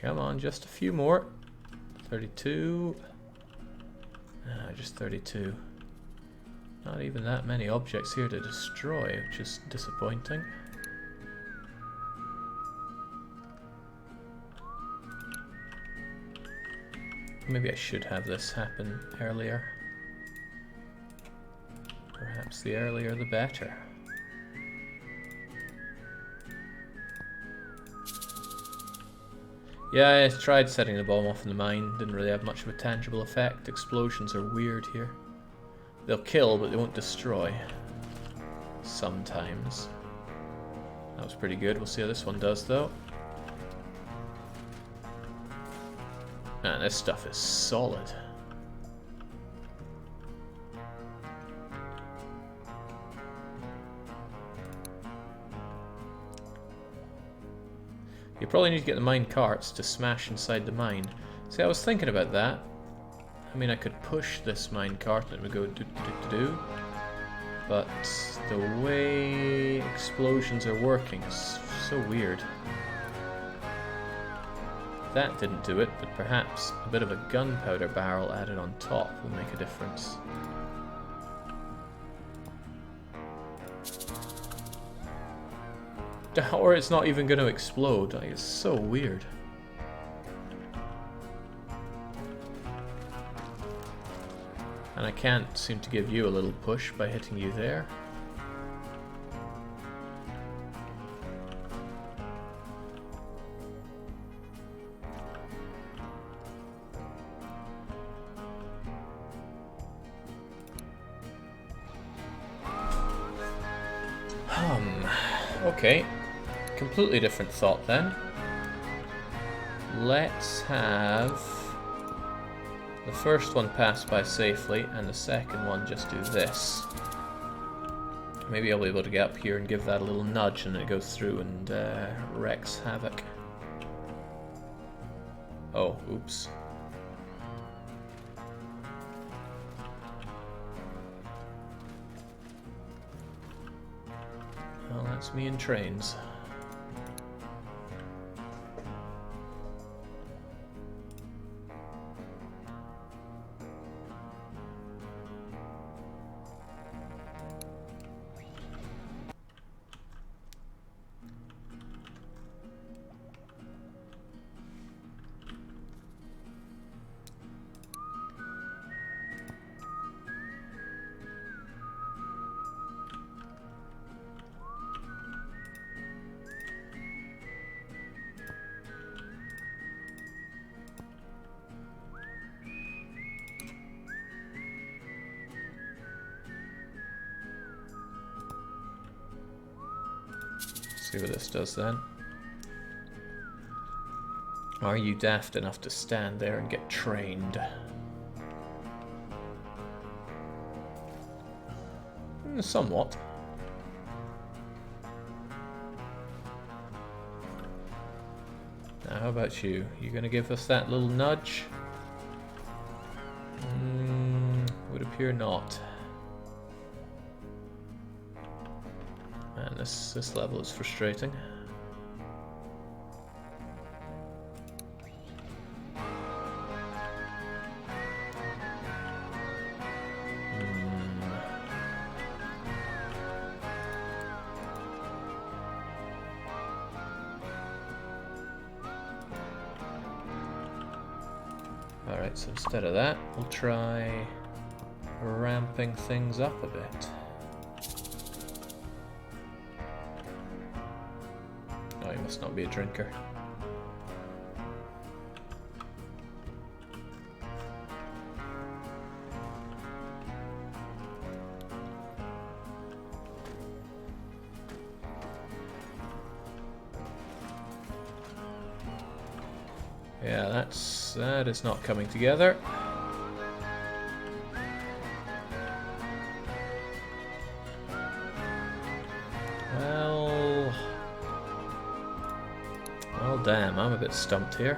Come on, just a few more. 32. Just 32. Not even that many objects here to destroy, which is disappointing. Maybe I should have this happen earlier. Perhaps the earlier the better. Yeah, I tried setting the bomb off in the mine, didn't really have much of a tangible effect. Explosions are weird here. They'll kill, but they won't destroy. Sometimes. That was pretty good. We'll see how this one does, though. Man, this stuff is solid. You probably need to get the mine carts to smash inside the mine. See, I was thinking about that. I mean, I could push this mine cart and it would go do-do-do-do-do. But the way explosions are working is so weird. That didn't do it, but perhaps a bit of a gunpowder barrel added on top will make a difference. Or it's not even going to explode. Like, it's so weird. And I can't seem to give you a little push by hitting you there. Okay. Completely different thought then. Let's have the first one pass by safely and the second one just do this. Maybe I'll be able to get up here and give that a little nudge and it goes through and wreaks havoc. Oh, oops. Well, that's me in trains. See what this does then. Are you daft enough to stand there and get trained? Somewhat. Now, how about you? You gonna give us that little nudge? Would appear not. Man, this level is frustrating. Alright, so instead of that, we'll try ramping things up a bit. Oh, you must not be a drinker. Yeah, that is not coming together. Well, damn, I'm a bit stumped here.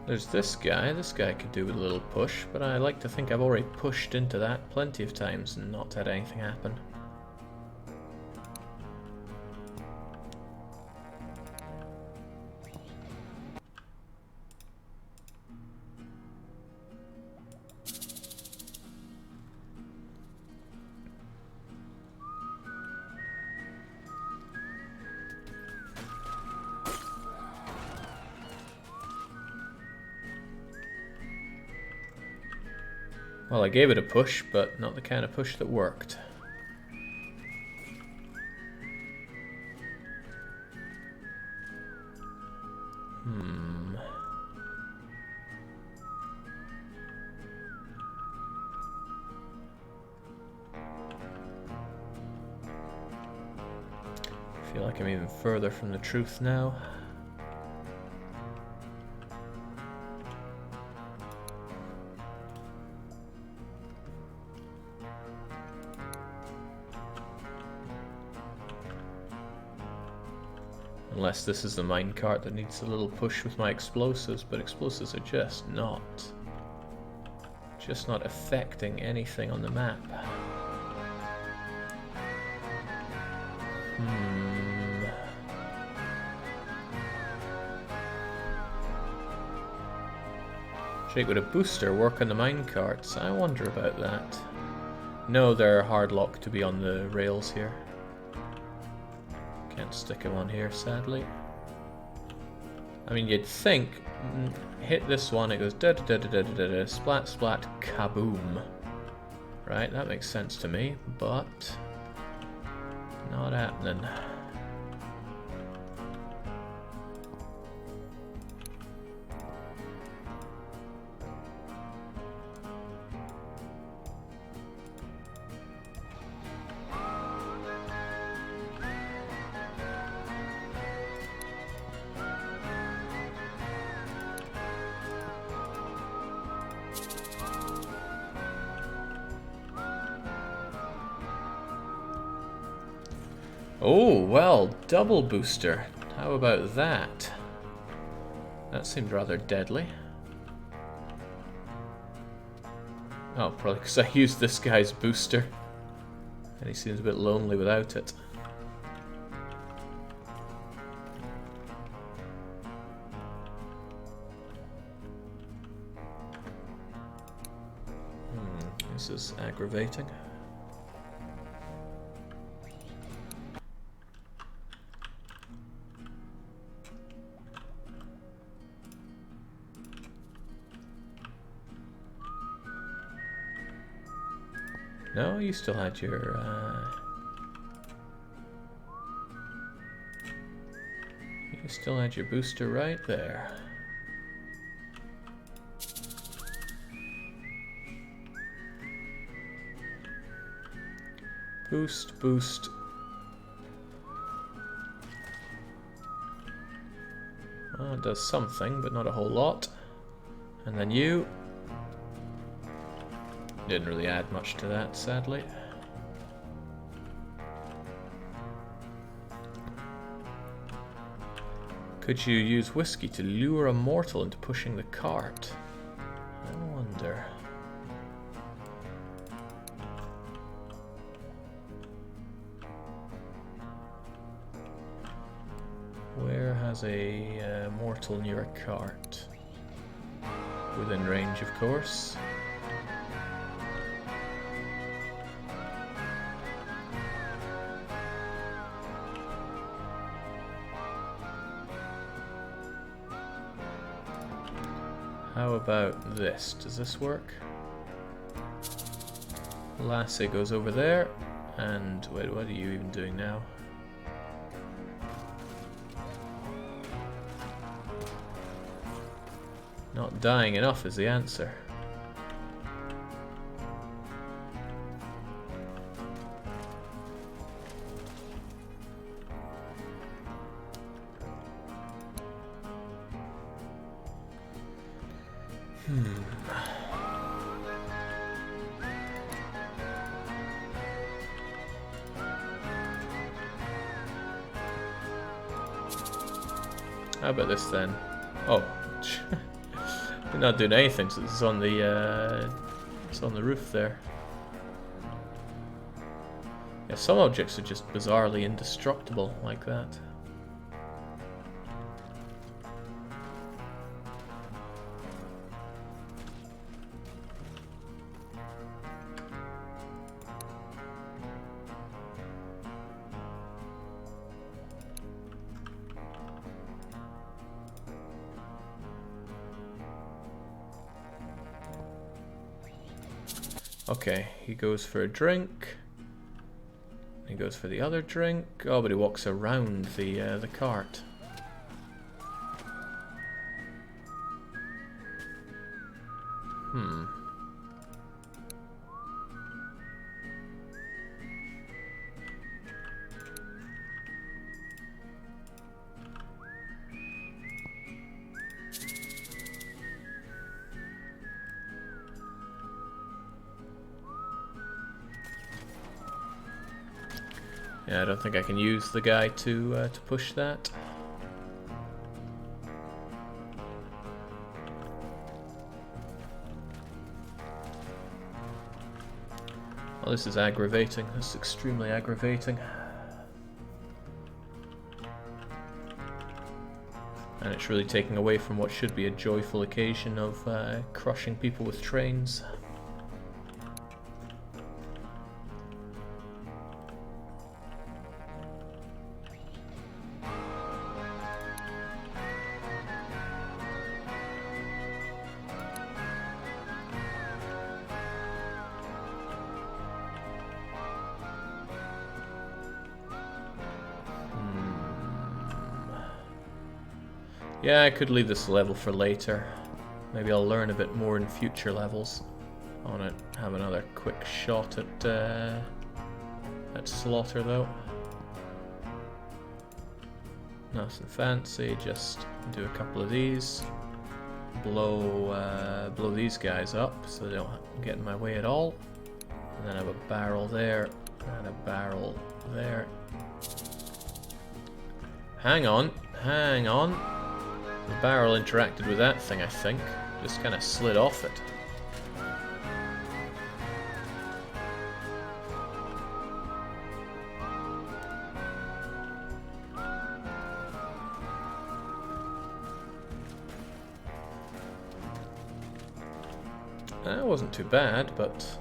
There's this guy. This guy could do with a little push, but I like to think I've already pushed into that plenty of times and not had anything happen. Well, I gave it a push, but not the kind of push that worked. I feel like I'm even further from the truth now. Unless this is the minecart that needs a little push with my explosives, but explosives are just not affecting anything on the map. Jake, would a booster work on the minecarts? I wonder about that. No, they're hard locked to be on the rails here. Can't stick him on here, sadly. I mean, you'd think, hit this one, it goes da da da da da da da, splat splat, kaboom. Right, that makes sense to me, but not happening. Oh, well, double booster. How about that? That seemed rather deadly. Oh, probably because I used this guy's booster. And he seems a bit lonely without it. This is aggravating. No, you still had your... You still had your booster right there. Boost, boost. Well, it does something, but not a whole lot. And then you... Didn't really add much to that, sadly. Could you use whiskey to lure a mortal into pushing the cart? I wonder. Where has a mortal near a cart? Within range, of course. How about this? Does this work? Lassie goes over there, and wait, what are you even doing now? Not dying enough is the answer. How about this then? Oh, you're not doing anything. So it's on the roof there. Yeah, some objects are just bizarrely indestructible like that. Okay, he goes for a drink. He goes for the other drink. Oh, but he walks around the cart. Yeah, I don't think I can use the guy to push that. Well, this is aggravating. This is extremely aggravating. And it's really taking away from what should be a joyful occasion of crushing people with trains. Yeah, I could leave this level for later. Maybe I'll learn a bit more in future levels. I want to have another quick shot at Slaughter though. Nothing fancy, just do a couple of these. Blow these guys up so they don't get in my way at all. And then I have a barrel there, and a barrel there. Hang on, hang on. The barrel interacted with that thing, I think. Just kind of slid off it. That wasn't too bad, but...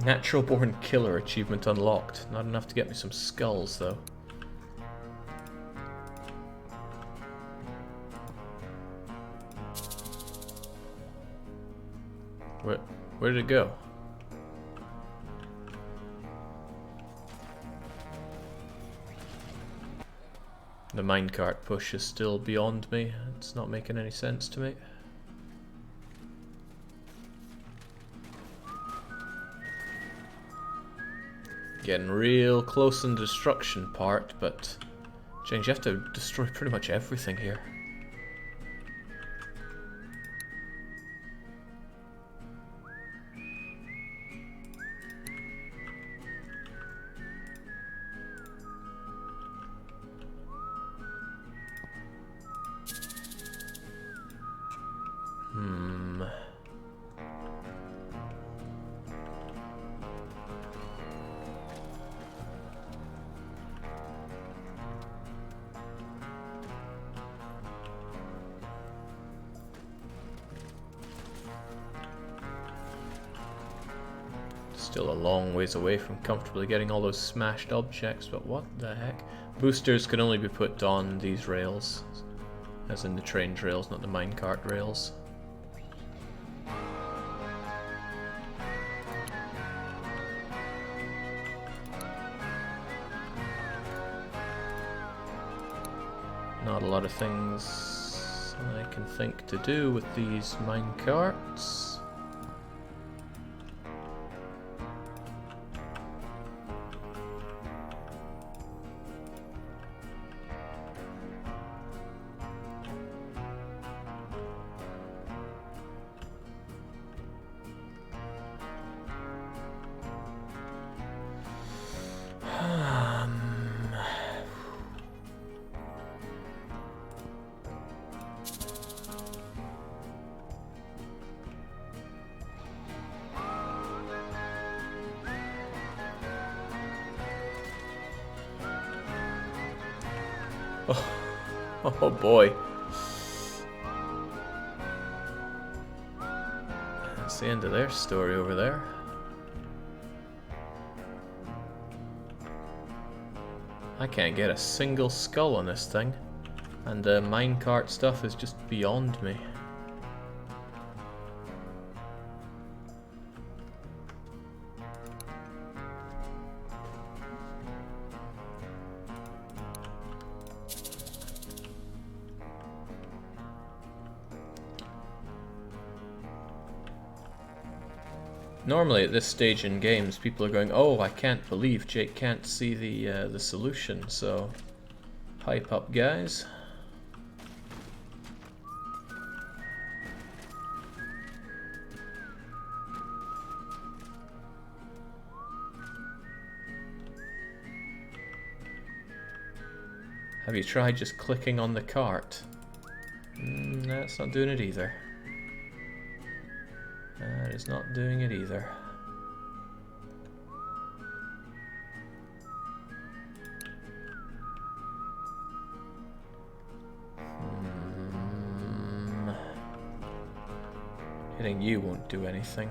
Natural Born Killer achievement unlocked. Not enough to get me some skulls, though. Where did it go? The minecart push is still beyond me. It's not making any sense to me. Getting real close in the destruction part, but James, you have to destroy pretty much everything here. Still a long ways away from comfortably getting all those smashed objects, but what the heck? Boosters can only be put on these rails, as in the train rails, not the minecart rails. Not a lot of things I can think to do with these minecarts. Oh boy. That's the end of their story over there. I can't get a single skull on this thing, and the minecart stuff is just beyond me. Normally at this stage in games, people are going, "Oh, I can't believe Jake can't see the solution." So, hype up, guys. Have you tried just clicking on the cart? That's not doing it either. That is not doing it either. Hitting you won't do anything.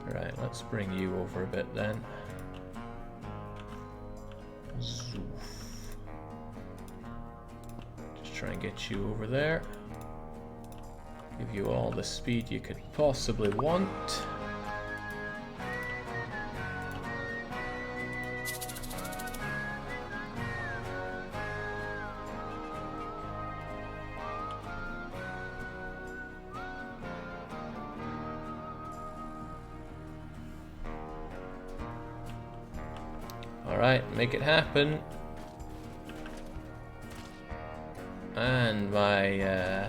Right, let's bring you over a bit then. Zoof. Just try and get you over there. Give you all the speed you could possibly want. Alright, make it happen. And my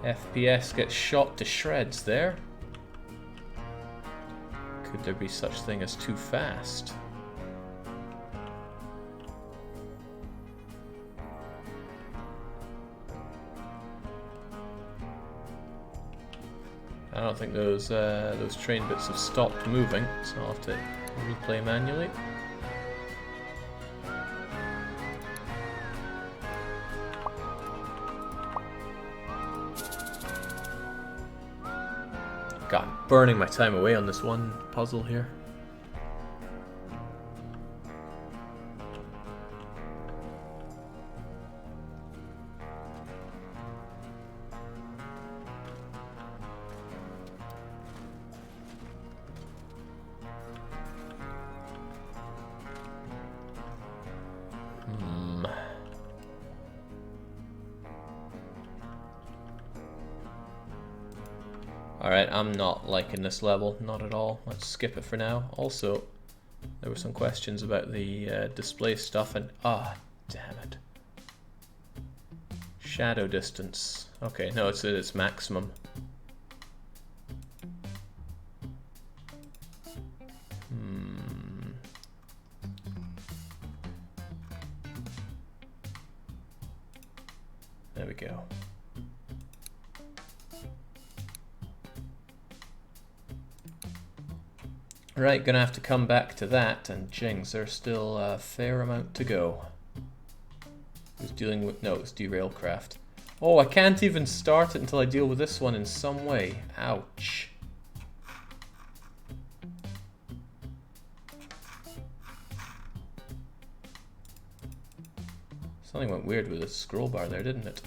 FPS gets shot to shreds there. Could there be such thing as too fast? I don't think those train bits have stopped moving, so I'll have to replay manually. God, I'm burning my time away on this one puzzle here. Alright, I'm not liking this level, not at all. Let's skip it for now. Also, there were some questions about the display stuff and... Ah, damn it. Shadow distance. Okay, no, it's at its maximum. There we go. Right, gonna have to come back to that, and jings, there's still a fair amount to go. Who's dealing with... No, it's Derailcraft. Oh, I can't even start it until I deal with this one in some way. Ouch. Something went weird with the scroll bar there, didn't it?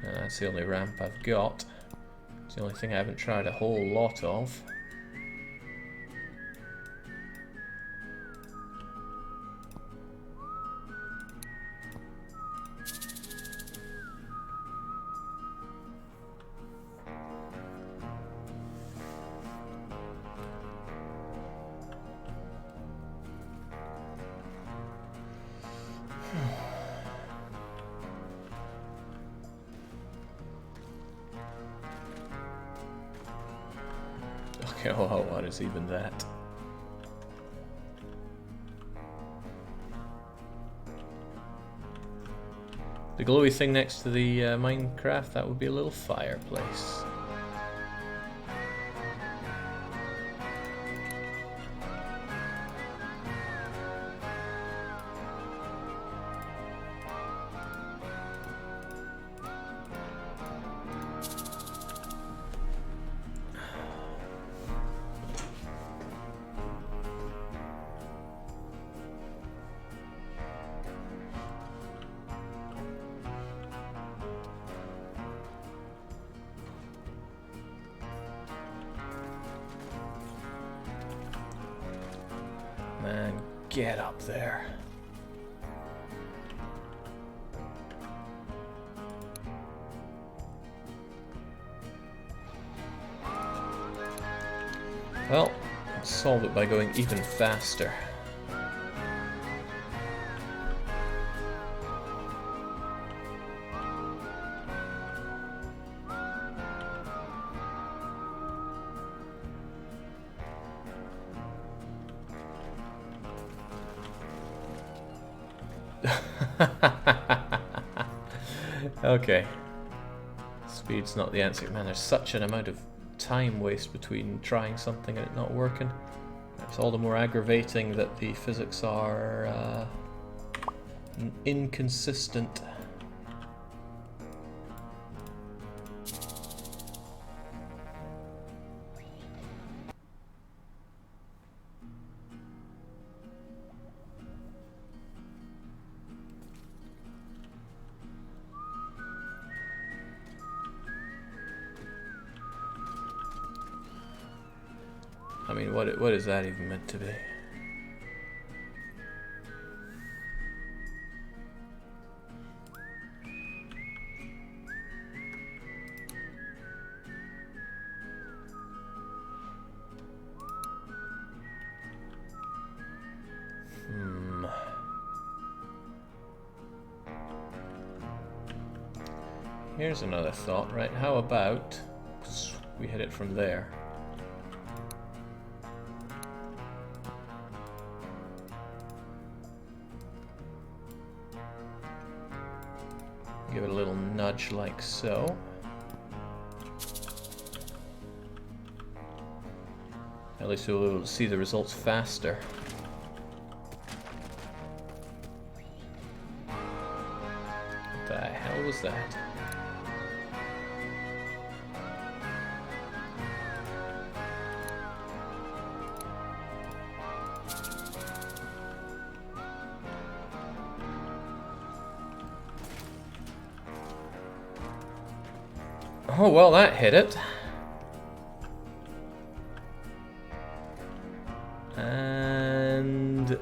That's the only ramp I've got. It's the only thing I haven't tried a whole lot of. Okay, oh, what is even that? The glowy thing next to the Minecraft, that would be a little fireplace. Man, get up there. Well, let's solve it by going even faster. Okay. Speed's not the answer. Man, there's such an amount of time waste between trying something and it not working. It's all the more aggravating that the physics are inconsistent. I mean, what is that even meant to be? Here's another thought, right? How about we hit it from there? Give it a little nudge like so. At least we'll be able to see the results faster. What the hell was that? Oh, well, that hit it. And...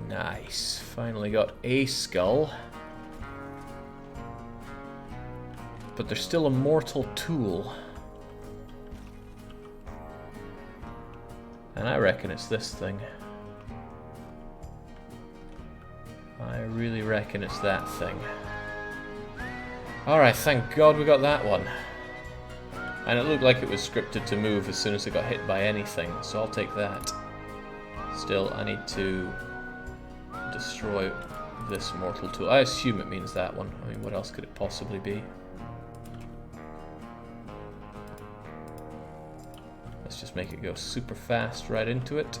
nice. Finally got a skull. But there's still a mortal tool. And I reckon it's this thing. I really reckon it's that thing. Alright, thank God we got that one. And it looked like it was scripted to move as soon as it got hit by anything, so I'll take that. Still, I need to destroy this mortal tool. I assume it means that one. I mean, what else could it possibly be? Let's just make it go super fast right into it,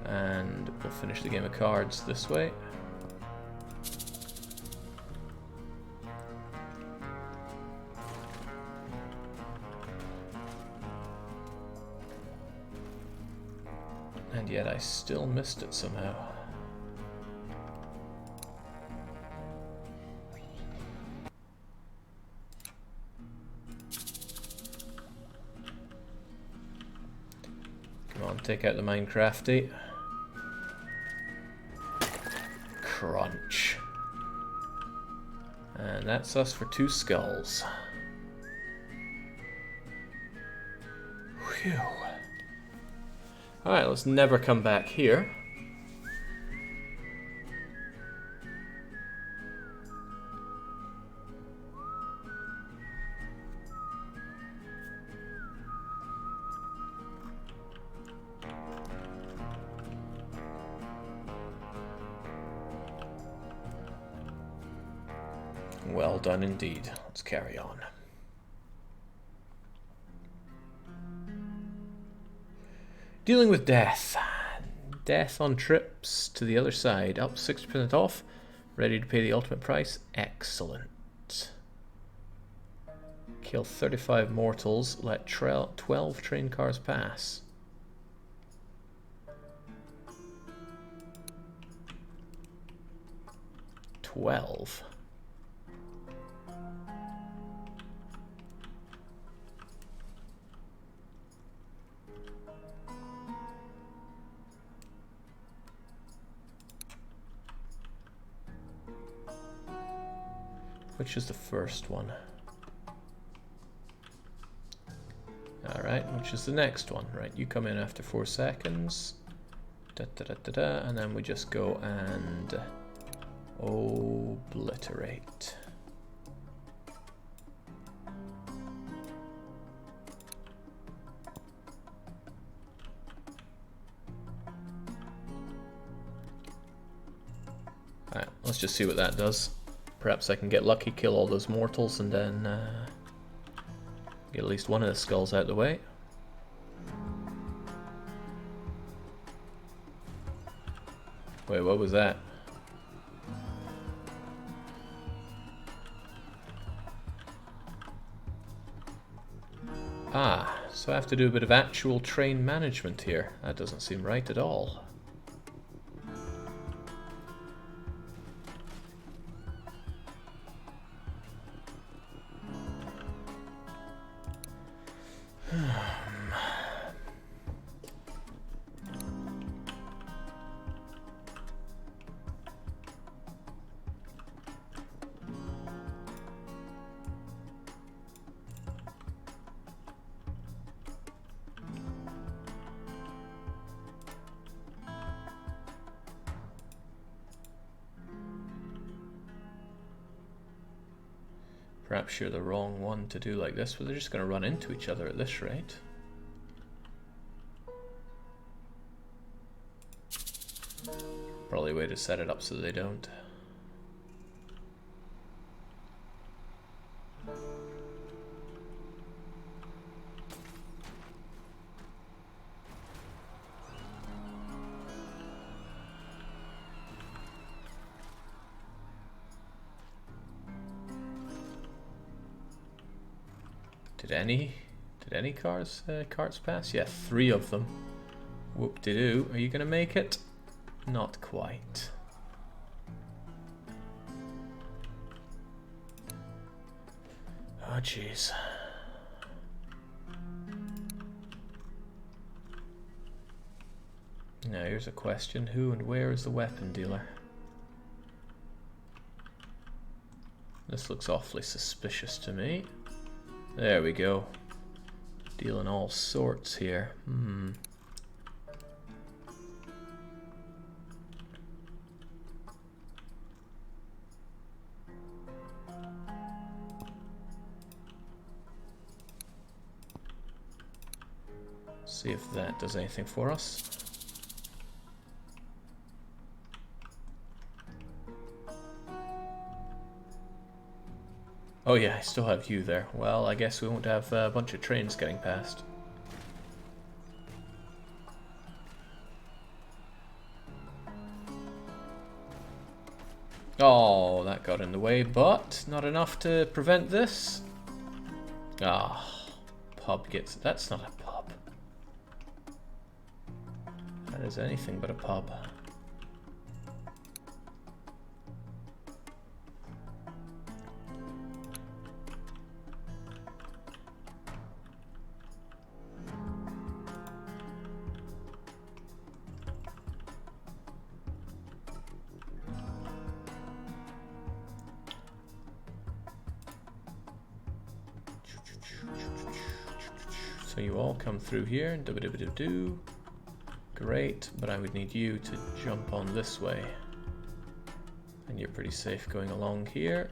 and we'll finish the game of cards this way. And yet I still missed it somehow. Come on, take out the Minecrafty. Crunch. And that's us for 2 skulls. Whew. Alright, let's never come back here. Well done indeed. Let's carry on. Dealing with death. Death on trips to the other side. Up 60% off. Ready to pay the ultimate price. Excellent. Kill 35 mortals. Let 12 train cars pass. $12. Which is the first one? Alright, which is the next one? Right, you come in after 4 seconds. Da, da, da, da, da, and then we just go and obliterate. Alright, let's just see what that does. Perhaps I can get lucky, kill all those mortals, and then get at least one of the skulls out of the way. Wait, what was that? Ah, so I have to do a bit of actual train management here. That doesn't seem right at all. Perhaps you're the wrong one to do like this, but they're just going to run into each other at this rate. Probably a way to set it up so they don't. Did any carts pass? Yeah, 3 of them. Whoop-de-doo. Are you gonna make it? Not quite. Oh, jeez. Now here's a question. Who and where is the weapon dealer? This looks awfully suspicious to me. There we go. Dealing all sorts here. See if that does anything for us. Oh yeah, I still have you there. Well, I guess we won't have a bunch of trains getting past. Oh, that got in the way, but not enough to prevent this. Ah, pub gets... That's not a pub. That is anything but a pub. So you all come through here, do-ba-do-ba-do-do. Great, but I would need you to jump on this way. And you're pretty safe going along here.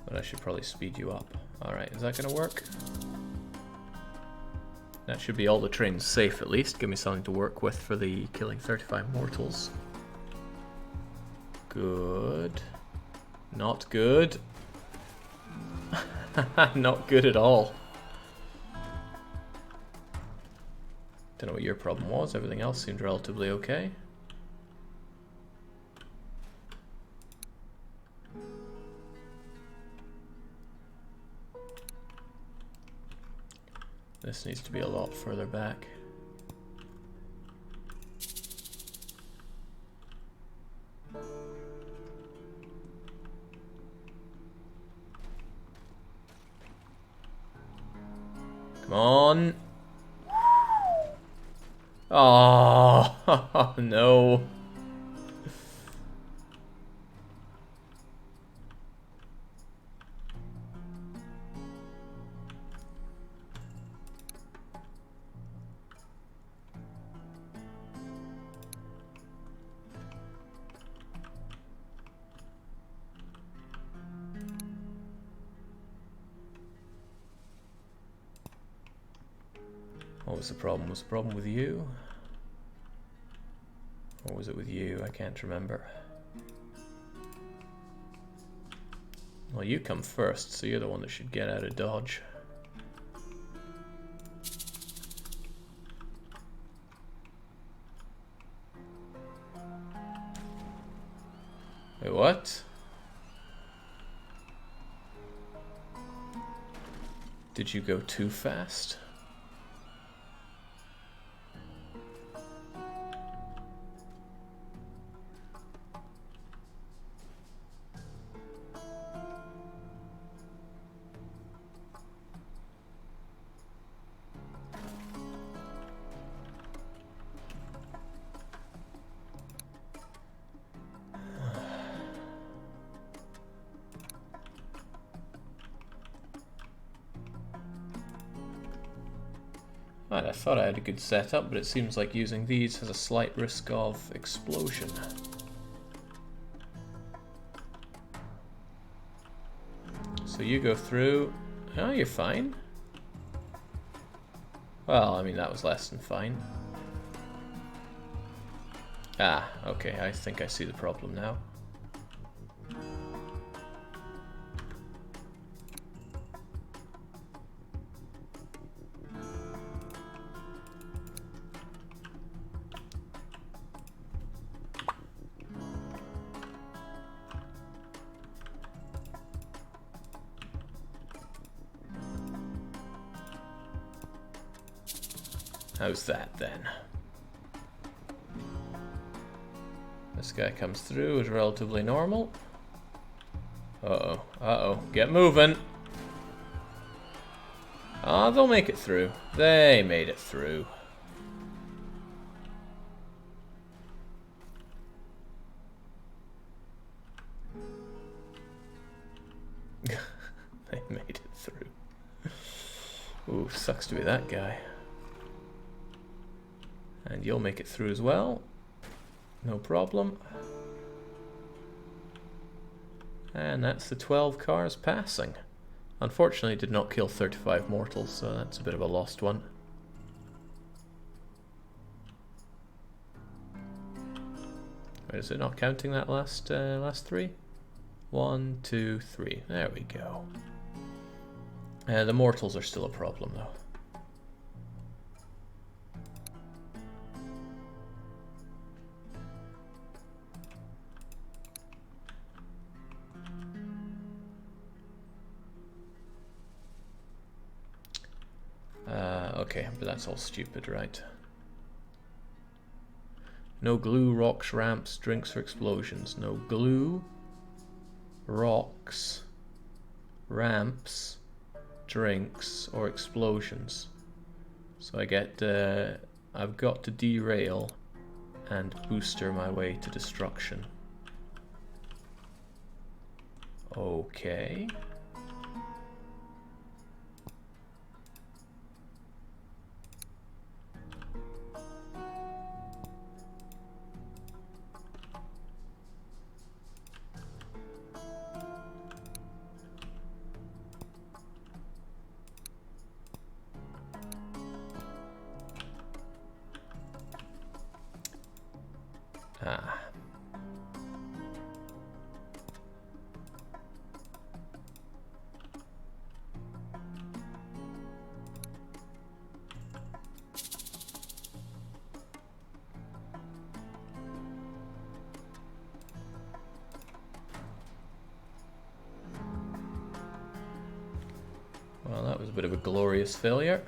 But I should probably speed you up. Alright, is that gonna work? That should be all the trains safe at least. Give me something to work with for the killing 35 mortals. Good. Not good. Not good at all. Don't know what your problem was. Everything else seemed relatively okay. This needs to be a lot further back. Come on. Oh, no. What was the problem? Was the problem with you? Or was it with you? I can't remember. Well, you come first, so you're the one that should get out of dodge. Wait, what? Did you go too fast? Right, I thought I had a good setup, but it seems like using these has a slight risk of explosion. So you go through. Oh, you're fine. Well, I mean, that was less than fine. Ah, okay, I think I see the problem now. How's that then? This guy comes through, is relatively normal. Uh-oh, uh-oh, get moving. Ah, they'll make it through. They made it through. They made it through. Ooh, sucks to be that guy. And you'll make it through as well. No problem. And that's the 12 cars passing. Unfortunately, it did not kill 35 mortals, so that's a bit of a lost one. Wait, is it not counting that last three? 1, 2, 3. There we go. The mortals are still a problem, though. Okay, but that's all stupid, right? No glue, rocks, ramps, drinks, or explosions. No glue, rocks, ramps, drinks, or explosions. So I get, I've got to derail and booster my way to destruction. Okay. Ah. Well, that was a bit of a glorious failure.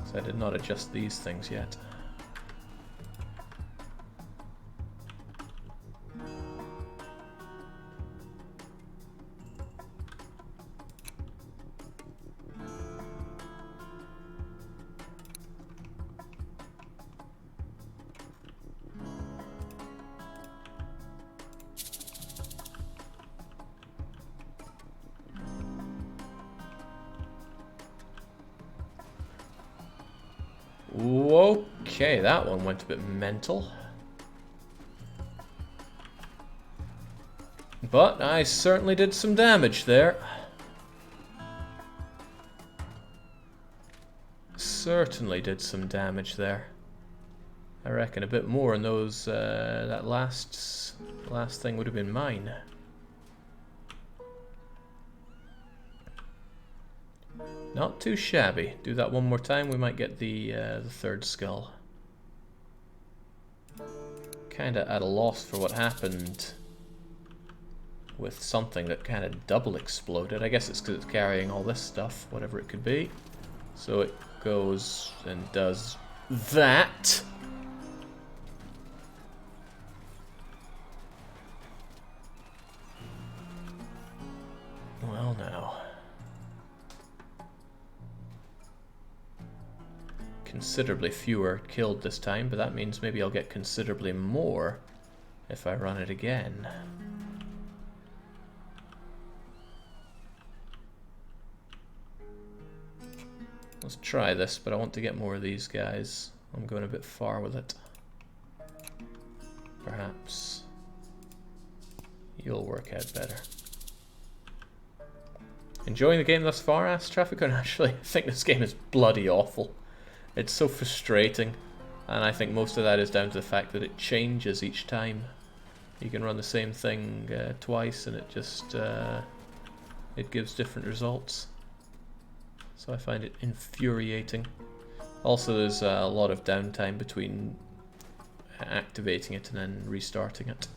So I did not adjust these things yet. Okay, that one went a bit mental. But I certainly did some damage there. Certainly did some damage there. I reckon a bit more in those, that last thing would have been mine. Not too shabby. Do that one more time, we might get the third skull. Kinda at a loss for what happened with something that kind of double exploded. I guess it's because it's carrying all this stuff, whatever it could be. So it goes and does that. Well, now. Considerably fewer killed this time, but that means maybe I'll get considerably more if I run it again. Let's try this, but I want to get more of these guys. I'm going a bit far with it. Perhaps you'll work out better. Enjoying the game thus far? Asked Trafficon. Actually, I think this game is bloody awful. It's so frustrating, and I think most of that is down to the fact that it changes each time. You can run the same thing twice and it just it gives different results. So I find it infuriating. Also, there's a lot of downtime between activating it and then restarting it.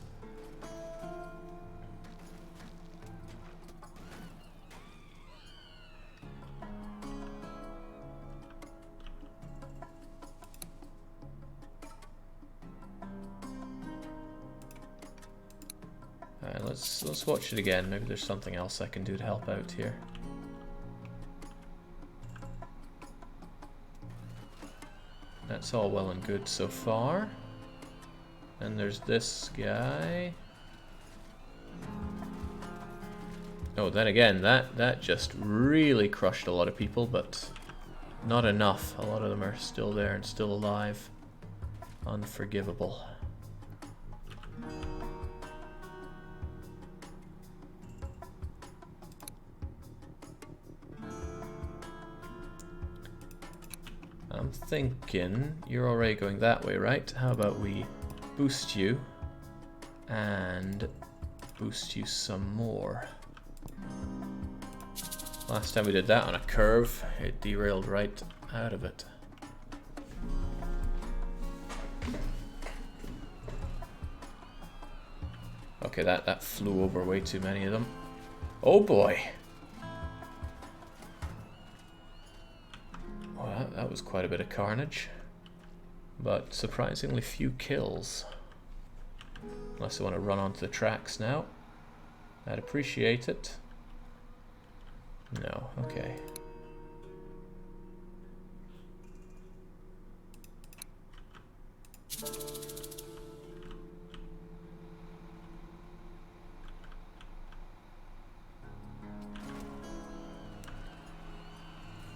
let's watch it again. Maybe there's something else I can do to help out here. That's all well and good so far. And there's this guy. Oh, then again, that just really crushed a lot of people, but not enough. A lot of them are still there and still alive. Unforgivable. I'm thinking you're already going that way, right? How about we boost you and boost you some more. Last time we did that on a curve, it derailed right out of it. Okay, that flew over way too many of them. Oh boy! Well, that was quite a bit of carnage. But surprisingly few kills. Unless I want to run onto the tracks now. I'd appreciate it. No, okay.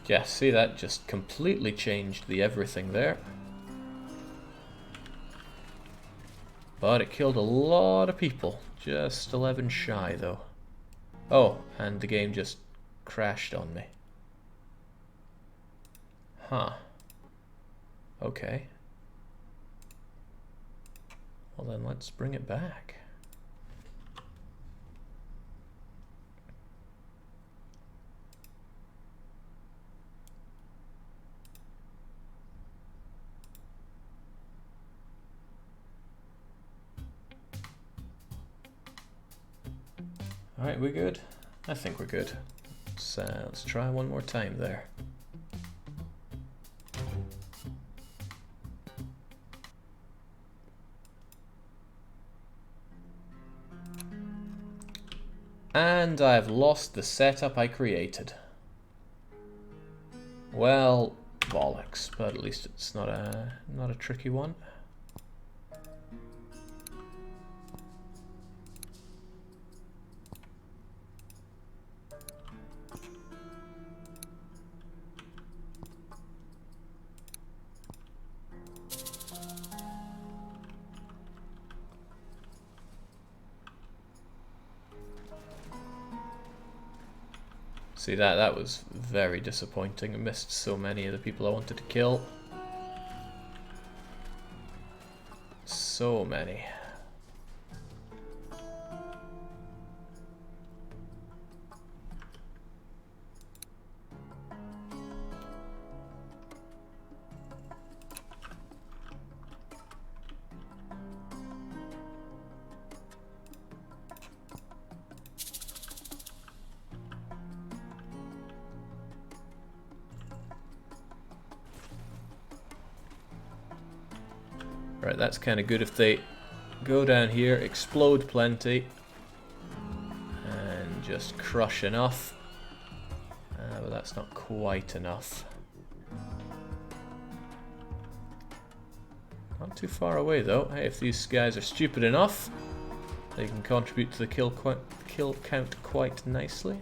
Yeah, see, that just completely changed the everything there. But it killed a lot of people. Just 11 shy, though. Oh, and the game just crashed on me. Huh. Okay. Well then, let's bring it back. Alright, we good? I think we're good. Let's try one more time there. And I've lost the setup I created. Well, bollocks, but at least it's not a tricky one. See, that was very disappointing. I missed so many of the people I wanted to kill. So many. Right, that's kind of good if they go down here, explode plenty, and just crush enough. But that's not quite enough. Not too far away though. Hey, if these guys are stupid enough, they can contribute to the kill count quite nicely.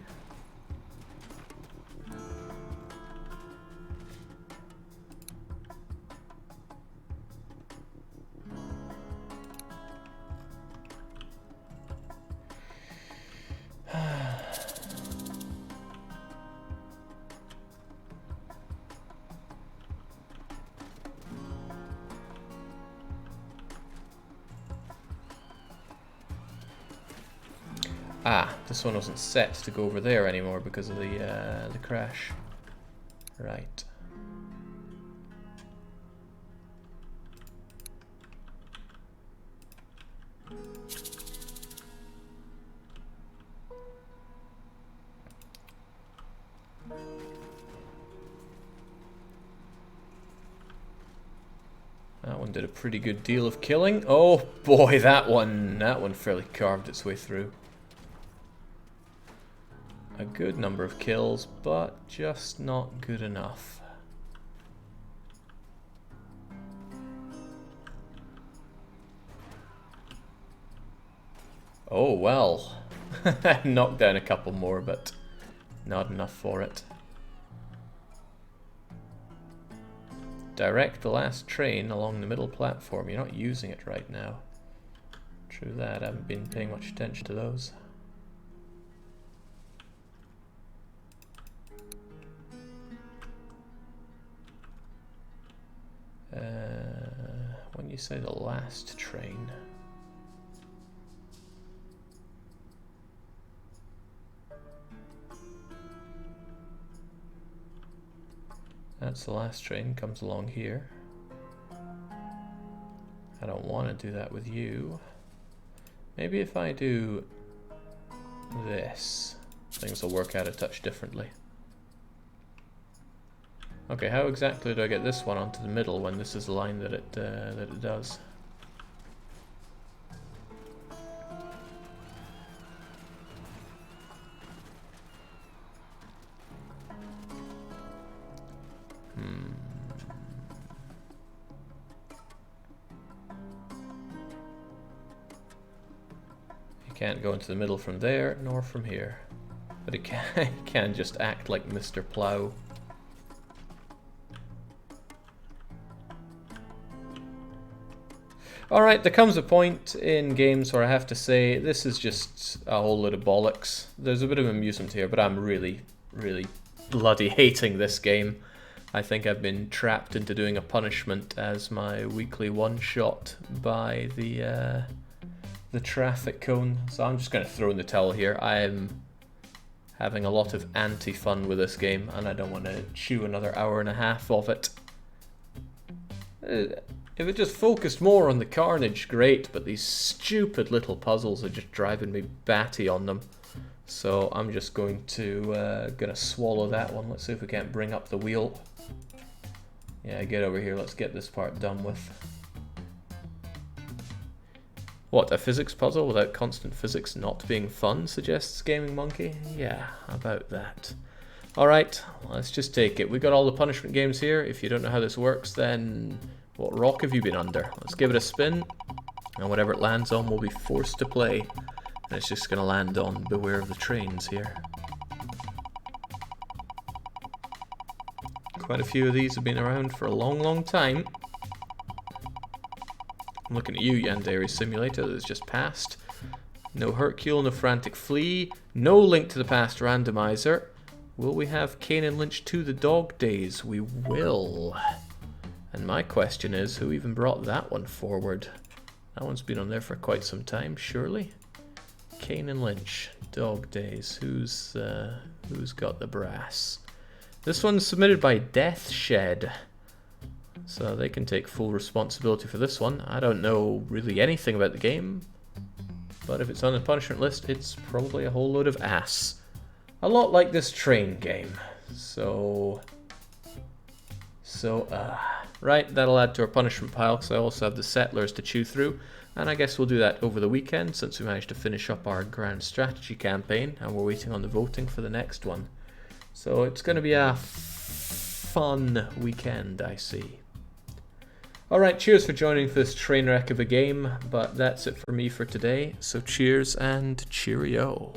Ah, this one wasn't set to go over there anymore because of the crash. Right. That one did a pretty good deal of killing. Oh boy, that one fairly carved its way through. a good number of kills, but just not good enough. Oh well, knocked down a couple more, but not enough for it. Direct the last train along the middle platform. You're not using it right now. True that, I haven't been paying much attention to those. When you say the last train... That's the last train, comes along here. I don't want to do that with you. Maybe if I do this, things will work out a touch differently. Okay, how exactly do I get this one onto the middle when this is the line that it does? Can't go into the middle from there, nor from here. But it can just act like Mr. Plow. Alright, there comes a point in games where I have to say, this is just a whole load of bollocks. There's a bit of amusement here, but I'm really, really bloody hating this game. I think I've been trapped into doing a punishment as my weekly one-shot by the traffic cone, so I'm just going to throw in the towel here. I'm having a lot of anti-fun with this game, and I don't want to chew another hour and a half of it. If it just focused more on the carnage, great, but these stupid little puzzles are just driving me batty on them. So I'm just going to swallow that one. Let's see if we can't bring up the wheel. Yeah, get over here, let's get this part done with. What, a physics puzzle without constant physics not being fun, suggests Gaming Monkey? Yeah, about that. Alright, let's just take it. We got all the punishment games here. If you don't know how this works, then what rock have you been under? Let's give it a spin, and whatever it lands on we'll be forced to play. And it's just going to land on Beware of the Trains here. Quite a few of these have been around for a long, long time. I'm looking at you, Yandere Simulator, that's just passed. No Hercule, no Frantic Flea, no Link to the Past randomizer. Will we have Kane and Lynch 2 The Dog Days? We will. And my question is, who even brought that one forward? That one's been on there for quite some time, surely. Kane and Lynch, Dog Days. Who's got the brass? This one's submitted by Death Shed. So they can take full responsibility for this one. I don't know really anything about the game, but if it's on the punishment list, it's probably a whole load of ass. A lot like this train game. Right, that'll add to our punishment pile, because I also have the Settlers to chew through, and I guess we'll do that over the weekend, since we managed to finish up our Grand Strategy campaign, and we're waiting on the voting for the next one. So it's going to be a fun weekend, I see. Alright, cheers for joining for this train wreck of a game, but that's it for me for today, so cheers and cheerio.